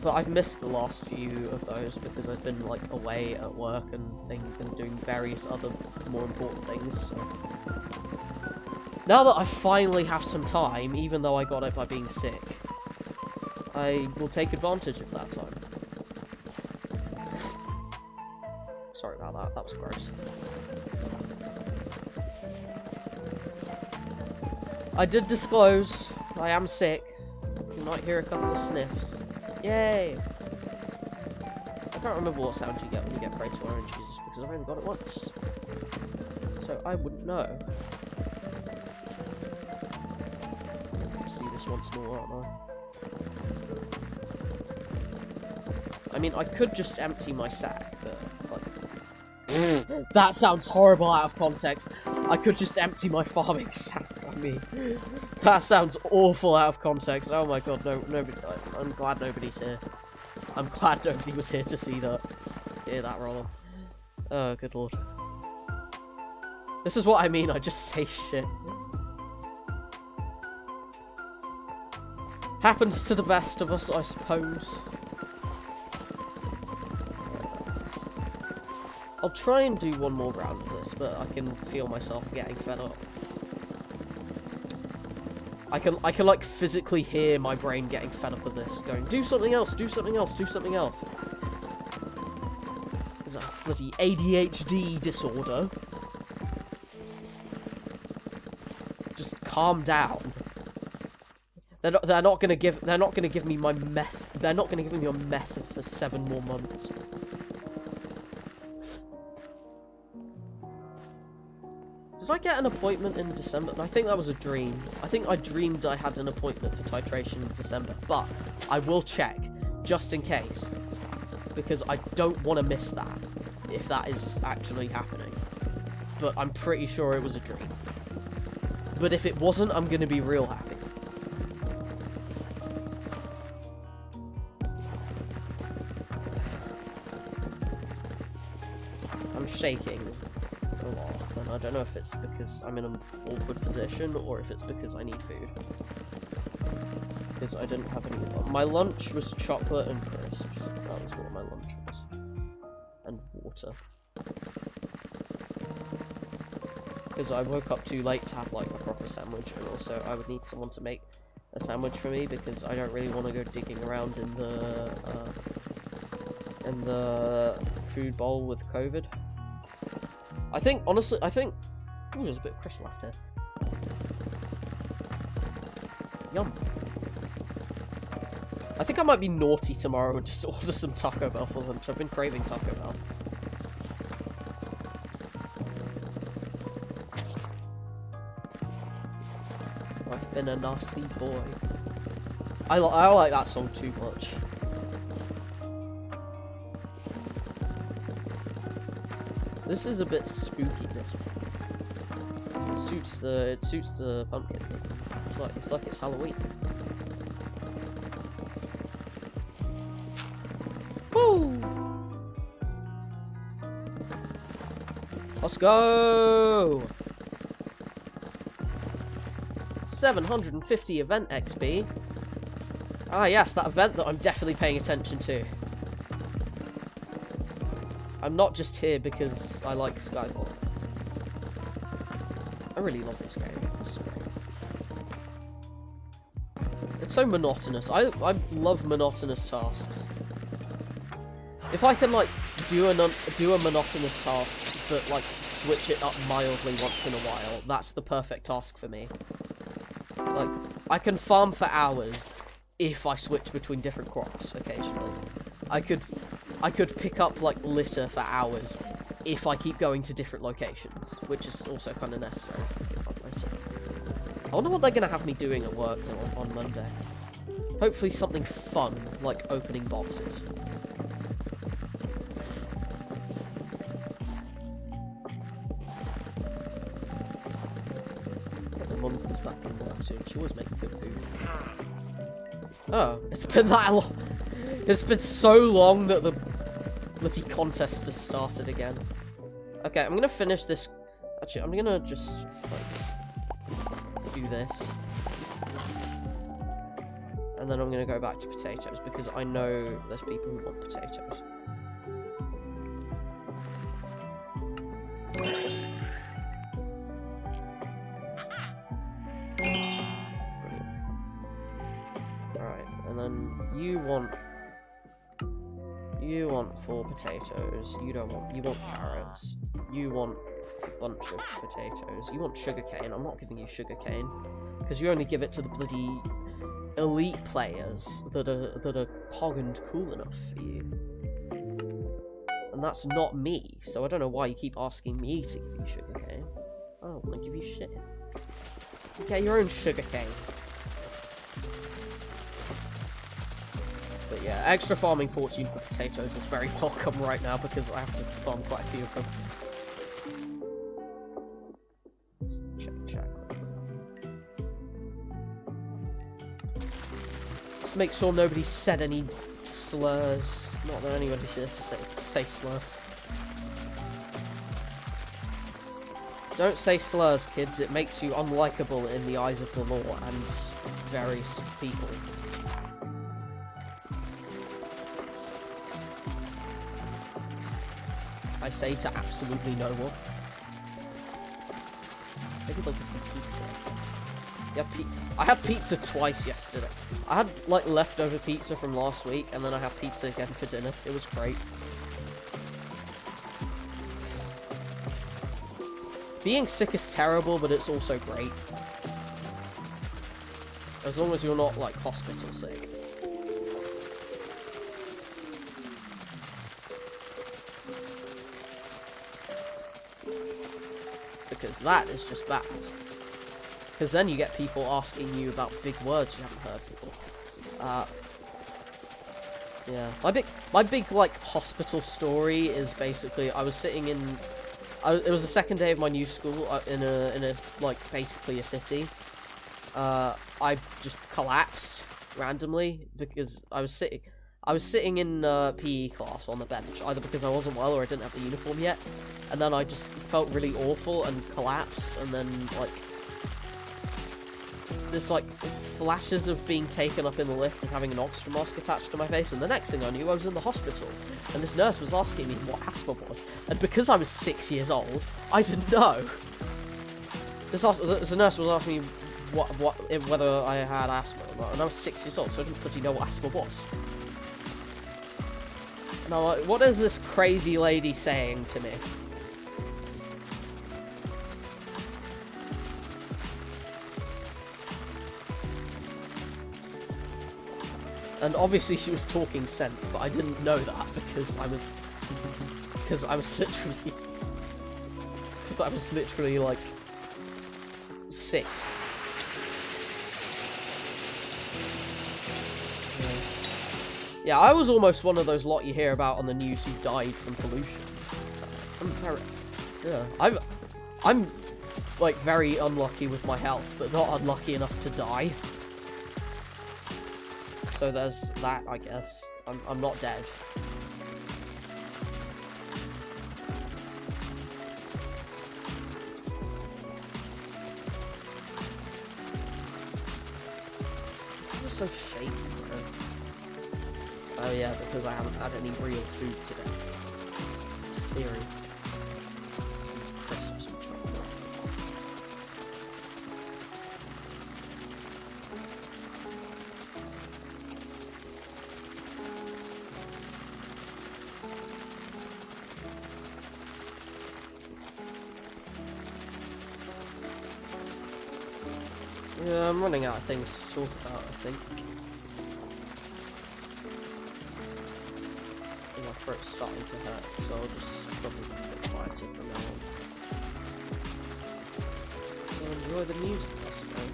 But I've missed the last few of those because I've been like away at work and things and doing various other more important things. So. Now that I finally have some time, even though I got it by being sick, I will take advantage of that time. Sorry about that, that was gross. I did disclose, I am sick. You might hear a couple of sniffs. Yay! I can't remember what sound you get when you get prey to orange juice because I've only got it once. So I wouldn't know. Let's do this once more, aren't I? I mean, I could just empty my sack, but like... That sounds horrible out of context. I could just empty my farming sack. I mean, that sounds awful out of context. Oh my god, no, nobody. I'm glad nobody's here. I'm glad nobody was here to see that. Hear that, Roland. Oh, good lord. This is what I mean. I just say shit. Happens to the best of us, I suppose. I'll try and do one more round of this, but I can feel myself getting fed up. I can like physically hear my brain getting fed up of this, going, do something else, do something else, do something else. There's a bloody ADHD disorder. Just calm down. They're not gonna give me my meth. They're not gonna give me your meth for 7 more months. Did I get an appointment in December? I think that was a dream. I think I dreamed I had an appointment for titration in December, but I will check, just in case. Because I don't want to miss that, if that is actually happening. But I'm pretty sure it was a dream. But if it wasn't, I'm going to be real happy. I'm shaking a lot, and I don't know if it's because I'm in an awkward position or if it's because I need food. Because I didn't have any. My lunch was chocolate and crisps. That was what my lunch was. And water. Because I woke up too late to have like a proper sandwich, and also I would need someone to make a sandwich for me because I don't really want to go digging around in the food bowl with COVID. I think, honestly, ooh, there's a bit of crisp left here. Yum. I think I might be naughty tomorrow and just order some Taco Bell for lunch. I've been craving Taco Bell. I've been a nasty boy. I like that song too much. This is a bit spooky. This one. It suits the pumpkin. It's like it's Halloween. Woo! Let's go! 750 event XP. Ah yes, that event that I'm definitely paying attention to. I'm not just here because I like Skyblock. I really love this game. so monotonous. I love monotonous tasks. If I can like do a monotonous task, but like switch it up mildly once in a while, that's the perfect task for me. Like, I can farm for hours if I switch between different crops occasionally. I could pick up like litter for hours if I keep going to different locations, which is also kind of necessary. I wonder what they're gonna have me doing at work on Monday. Hopefully something fun, like opening boxes. Mum comes back in the soon. She always makes good food. Oh, it's been that long. It's been so long that the bloody contest has started again. Okay, I'm gonna finish this. Actually, I'm gonna just like do this, and then I'm gonna go back to potatoes because I know there's people who want potatoes. And then you want 4 potatoes. You want carrots. You want a bunch of potatoes. You want sugarcane. I'm not giving you sugarcane because you only give it to the bloody elite players that are pog and cool enough for you. And that's not me. So I don't know why you keep asking me to give you sugarcane. I don't want to give you shit. You get your own sugarcane. But yeah, extra farming fortune for potatoes is very welcome right now because I have to farm quite a few of them. Check. Just make sure nobody said any slurs. Not that anybody's here to say slurs. Don't say slurs, kids. It makes you unlikable in the eyes of the law and various people. I say to absolutely no one. Maybe they'll give me pizza. Yeah, I had pizza twice yesterday. I had like leftover pizza from last week, and then I had pizza again for dinner. It was great. Being sick is terrible, but it's also great. As long as you're not like hospital sick. Because that is just bad. Because then you get people asking you about big words you haven't heard before. Yeah, my big like hospital story is basically I was sitting in. It was the second day of my new school in a like basically a city. I just collapsed randomly because I was sitting in PE class on the bench, either because I wasn't well or I didn't have the uniform yet, and then I just felt really awful and collapsed, and then like this like flashes of being taken up in the lift and having an oxygen mask attached to my face, and the next thing I knew I was in the hospital, and this nurse was asking me what asthma was, and because I was 6 years old, I didn't know. This nurse was asking me whether I had asthma or not, and I was 6 years old, so I didn't bloody know what asthma was. And I'm like, what is this crazy lady saying to me? And obviously she was talking sense, but I didn't know that because I was literally like 6. Yeah, I was almost one of those lot you hear about on the news who died from pollution. I'm like very unlucky with my health, but not unlucky enough to die. So there's that, I guess. I'm not dead. I'm so shaky. Oh yeah, because I haven't had any real food today. Cereal. Crisps and chocolate. Yeah, I'm running out of things to talk about, I think. My throat's starting to hurt, so I'll just probably be a bit quieter from now on. So enjoy the music, I suppose.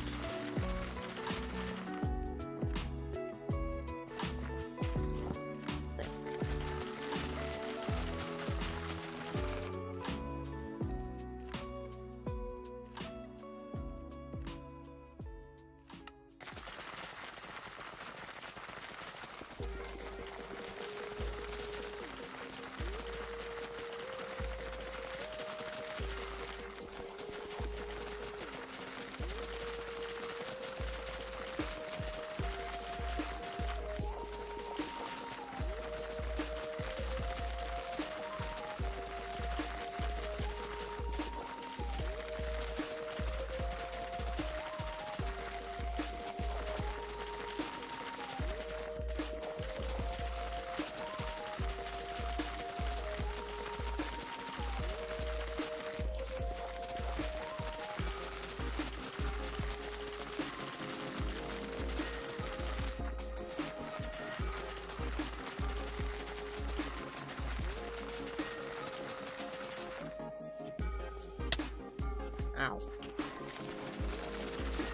Ow.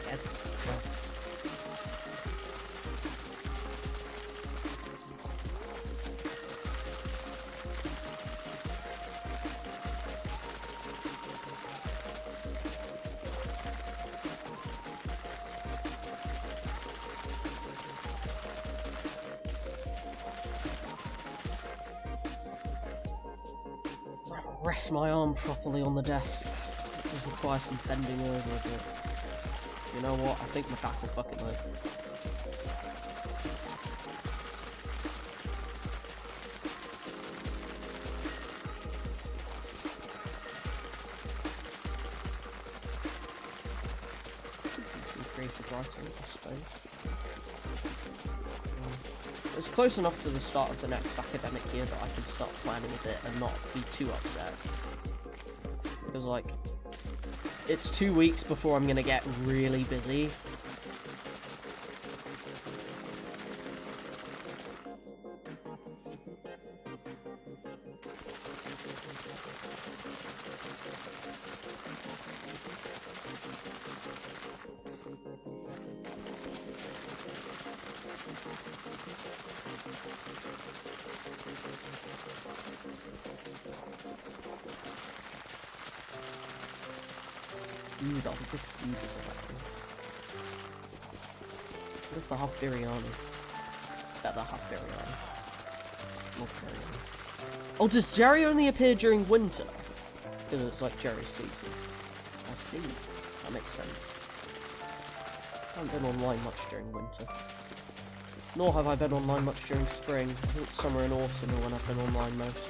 Dead. Rest my arm properly on the desk. It does require some bending over, but you know what? I think my back will fucking hurt. Some creative writing, I suppose. It's close enough to the start of the next academic year that I can start planning a bit and not be too upset. Because, like, it's 2 weeks before I'm gonna get really busy. Ooh, that'll be good food as well. What if I have biryani? Better have biryani. Not biryani. Oh, does Jerry only appear during winter? Because it's like Jerry's season. I see. That makes sense. I haven't been online much during winter. Nor have I been online much during spring. I think summer and autumn are when I've been online most.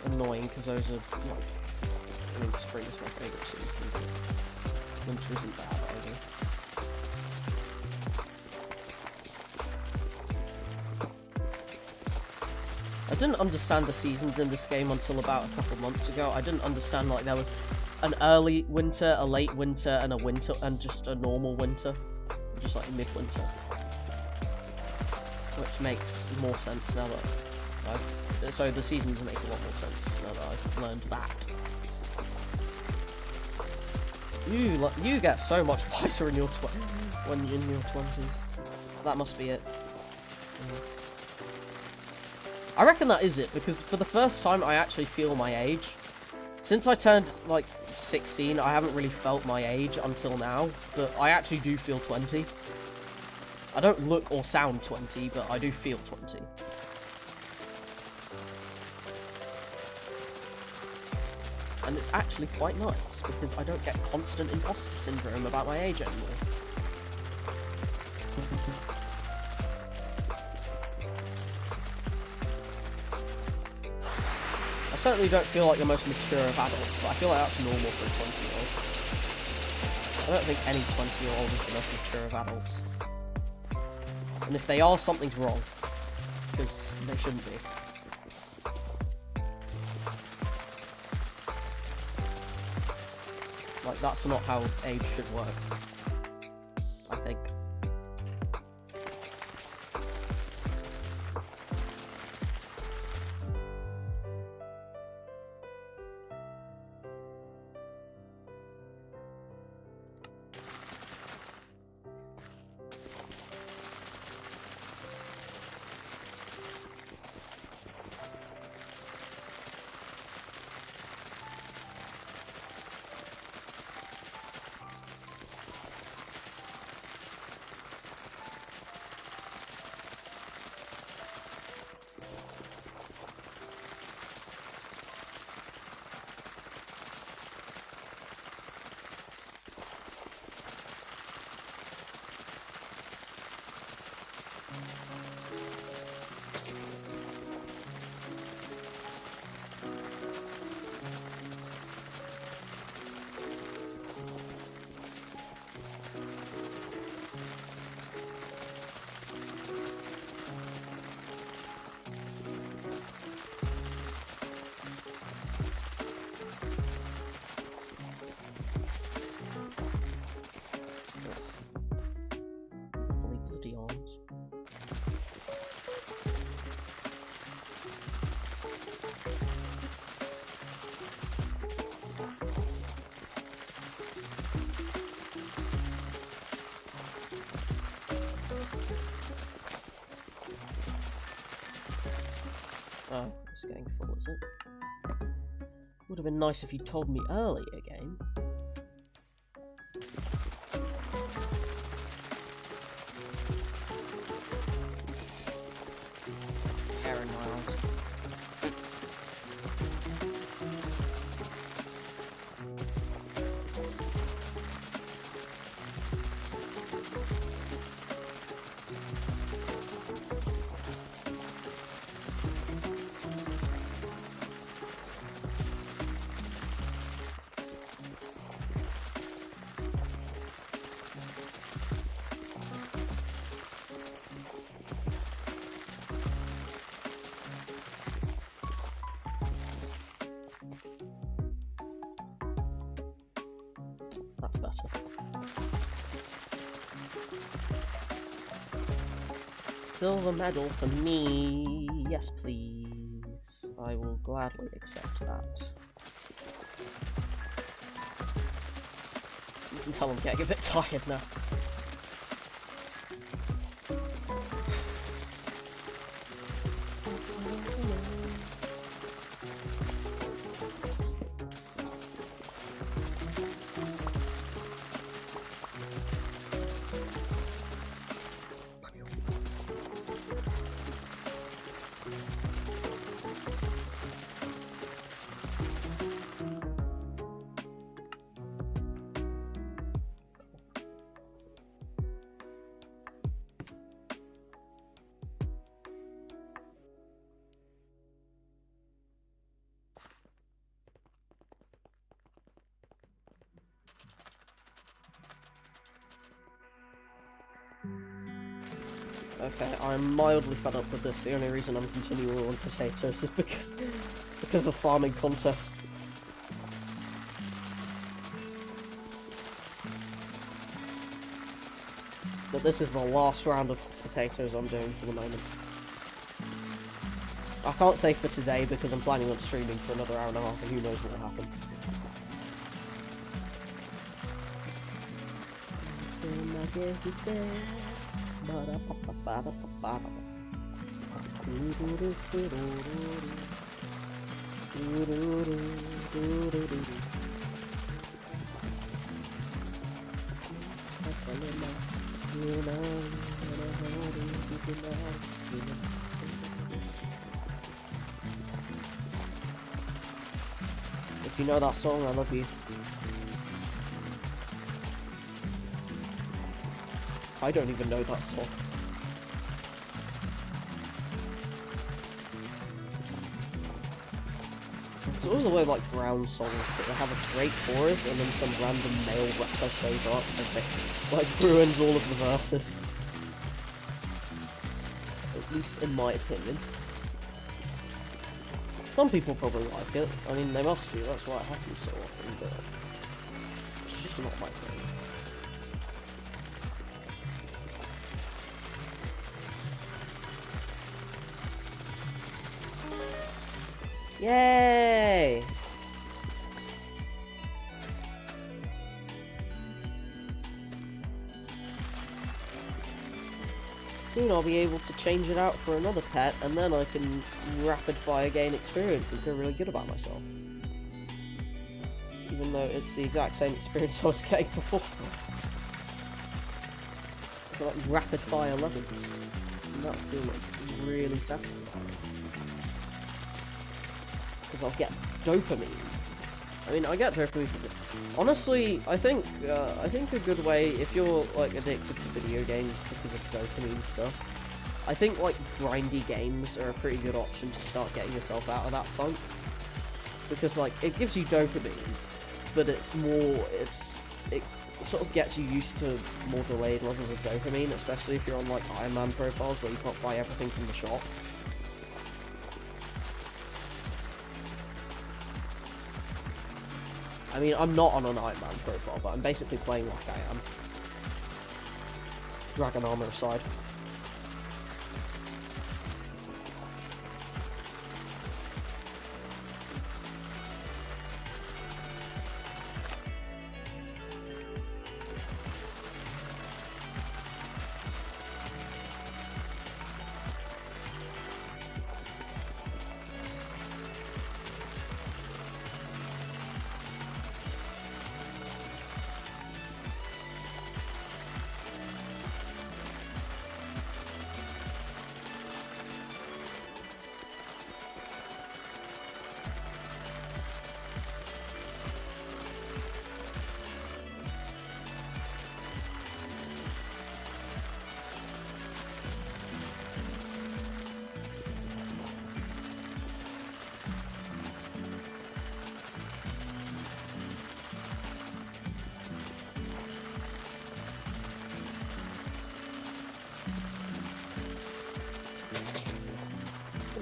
Annoying, because those are, like, I mean, spring is my favourite season, but winter isn't bad either. I didn't understand the seasons in this game until about a couple months ago. I didn't understand, like, there was an early winter, a late winter, and a winter, and just a normal winter. Just like midwinter. Which makes more sense now that so the seasons make a lot more sense now that I've learned that. You get so much wiser in your when in your 20s. That must be it. I reckon that is it, because for the first time I actually feel my age. Since I turned like 16, I haven't really felt my age until now, but I actually do feel 20. I don't look or sound 20, but I do feel 20. And it's actually quite nice, because I don't get constant imposter syndrome about my age anymore. I certainly don't feel like the most mature of adults, but I feel like that's normal for a 20-year-old. I don't think any 20-year-old is the most mature of adults. And if they are, something's wrong. Because they shouldn't be. Like, that's not how age should work, I think. Bloody arms. Oh, it's getting full, is it? Would have been nice if you told me earlier, game. Hair in my eyes. That's better. Silver medal for me. Yes, please. I will gladly accept that. You can tell I'm getting a bit tired now. Okay, I'm mildly fed up with this. The only reason I'm continuing on potatoes is because of farming contest. But this is the last round of potatoes I'm doing for the moment. I can't say for today because I'm planning on streaming for another hour and a half and who knows what will happen. If you know that song, I love you. I don't even know that song. There's always a way of like brown songs that they have a great chorus and then some random male rapper shows up and they like ruins all of the verses. At least in my opinion. Some people probably like it. I mean, they must do, that's why it happens so often, but just not my thing. Yay! Soon I'll be able to change it out for another pet, and then I can rapid fire gain experience and feel really good about myself. Even though it's the exact same experience I was getting before. I feel like rapid fire level. And that'll feel like really satisfying. Because I'll get dopamine. I mean, I get dopamine from it. Honestly, I think a good way, if you're like addicted to video games because of dopamine stuff, I think like grindy games are a pretty good option to start getting yourself out of that funk. Because like it gives you dopamine, but it sort of gets you used to more delayed levels of dopamine, especially if you're on like Iron Man profiles where you can't buy everything from the shop. I mean, I'm not on an Iron Man profile, but I'm basically playing like I am. Dragon armor aside.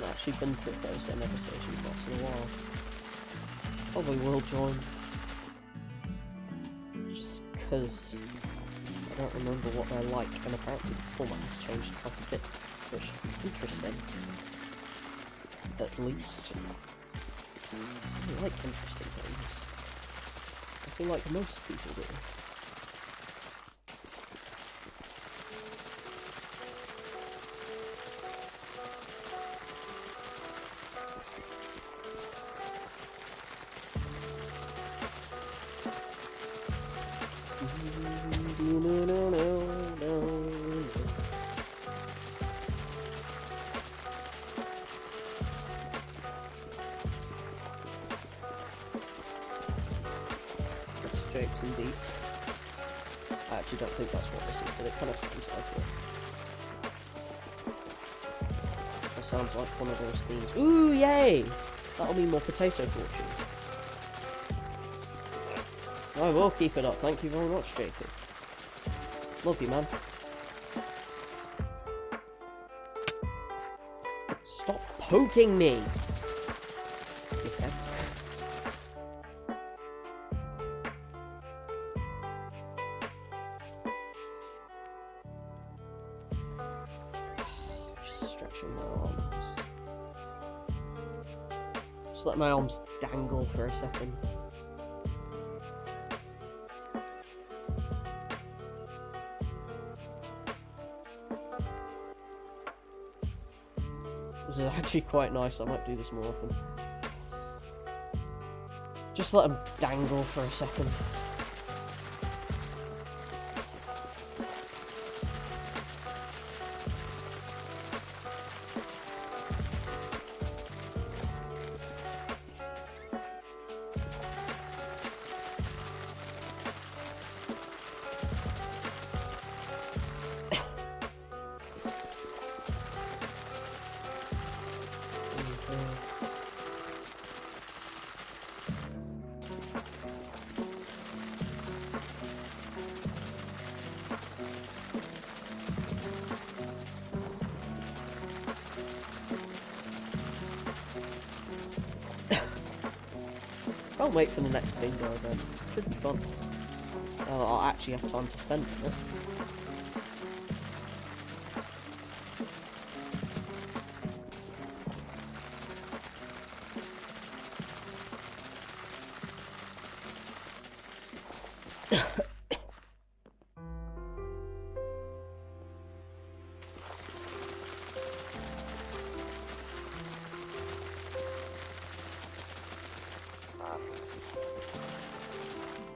Actually been to a Thursday meditation class in a while. Probably will join. Just because I don't remember what they're like, and apparently the format has changed quite a bit, which is interesting. At least. I like interesting things. I feel like most people do. Jokes and beats. I actually don't think that's what this is, but it kind of sounds like it. That sounds like one of those themes. Ooh, yay! That'll mean more potato fortune. I will keep it up. Thank you very much, Jacob. Love you, man. Stop poking me! Okay. Just stretching my arms. Just let my arms dangle for a second. This is actually quite nice. I might do this more often. Just let them dangle for a second. Can't wait for the next bingo event. Should be fun. I'll actually have time to spend on it.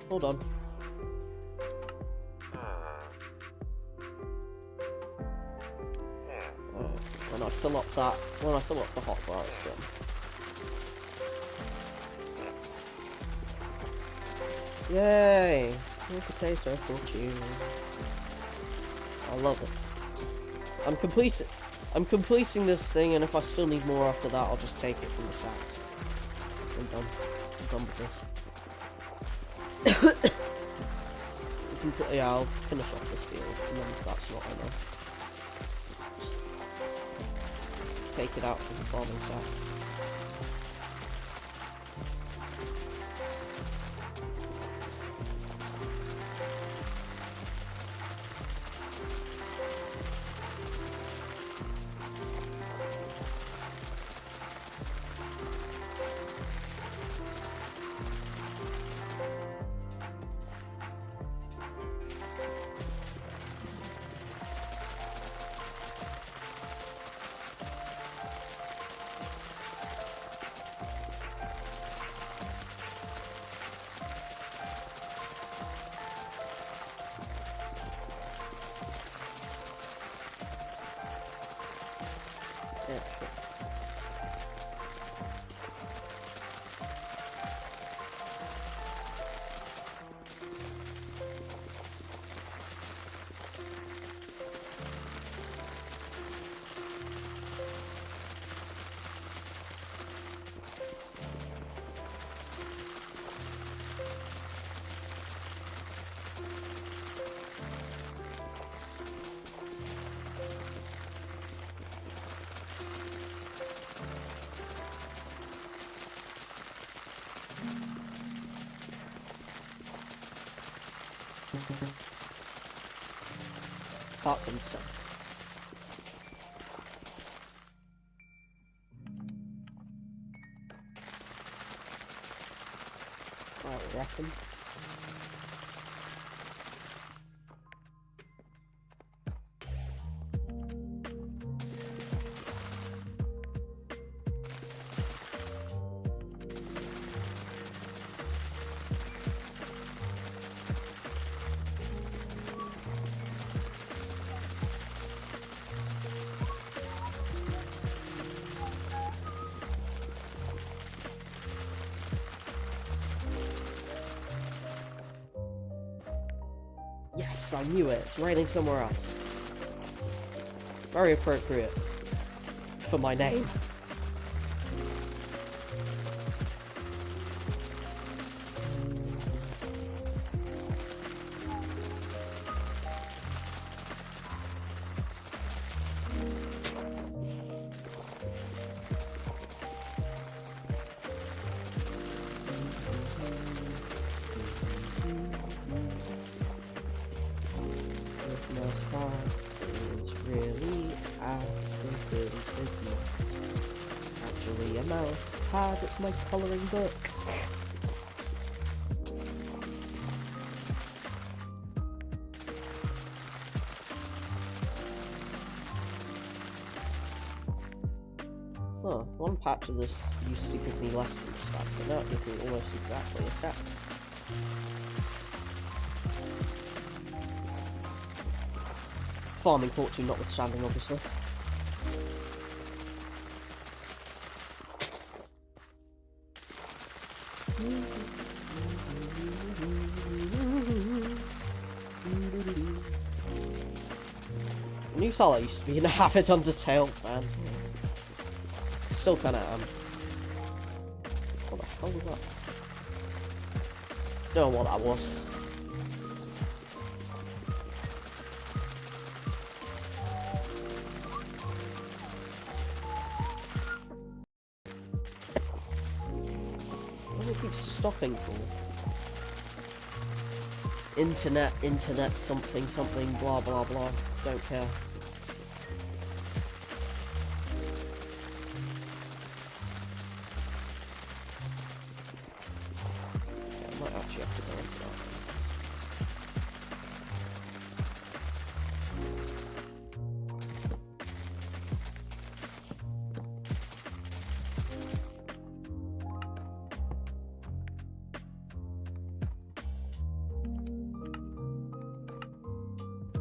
Hold on. When I fill up the hot bar, it's done. Yay! More potato fortune. I love it. I'm completing this thing, and if I still need more after that, I'll just take it from the sacks. I'm done. I'm done with this. Yeah, I'll finish off this field, and then that's not enough. Just take it out from the farming sack. Caught some stuff. I reckon. Yes, I knew it. It's raining somewhere else. Very appropriate for my name. It's really actually a mouse pad, it's my colouring book. Huh, one patch of this used to give me less than a stack, but now it gives me almost exactly a stack. Farming fortune notwithstanding, obviously. I knew Tala used to be an avid Undertale fan. Still kinda am. What the hell was that? Don't know what that was. What do it keep stopping for? internet, something, blah, blah, blah. Don't care. Yeah, I might actually have to go into that.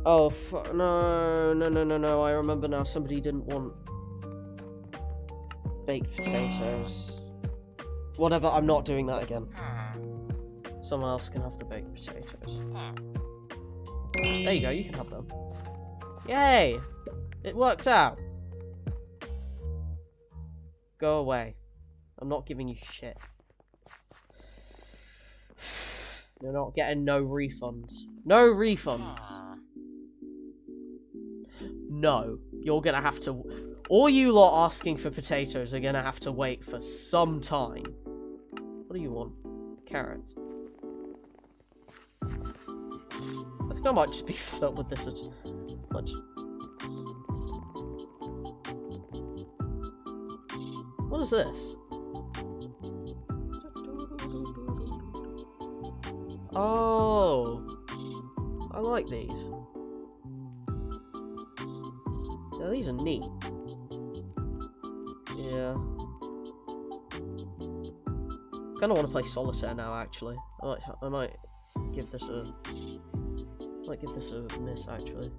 Oh, no, I remember now, somebody didn't want baked potatoes. Whatever, I'm not doing that again. Someone else can have the baked potatoes. There you go, you can have them. Yay! It worked out! Go away. I'm not giving you shit. You're not getting no refunds. No refunds! No, you're gonna have to... All you lot asking for potatoes are gonna have to wait for some time. What do you want? Carrots. I think I might just be fed up with this as much. What is this? Oh, I like these. Yeah, these are neat. Yeah. Kind of want to play solitaire now. Actually, I might give this a miss. Actually.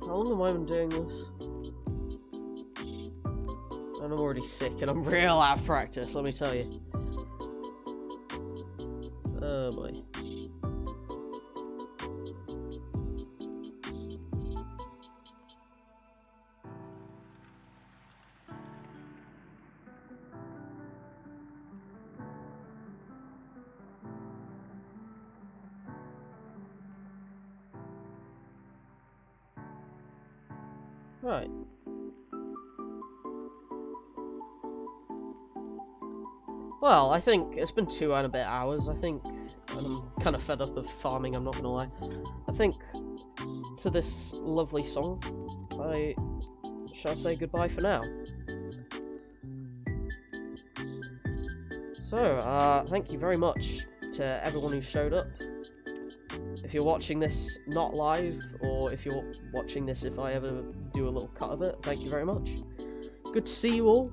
How long have I been doing this? And I'm already sick and I'm real out of practice, let me tell you. Oh boy. Right. Well, I think it's been 2 and a bit hours, I think, and I'm kind of fed up of farming, I'm not gonna lie. I think to this lovely song, I shall say goodbye for now. So, thank you very much to everyone who showed up. If you're watching this not live, or if you're watching this if I ever do a little cut of it, thank you very much. Good to see you all.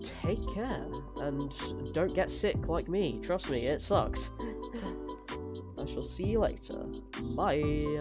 Take care, and don't get sick like me. Trust me, it sucks. I shall see you later. Bye.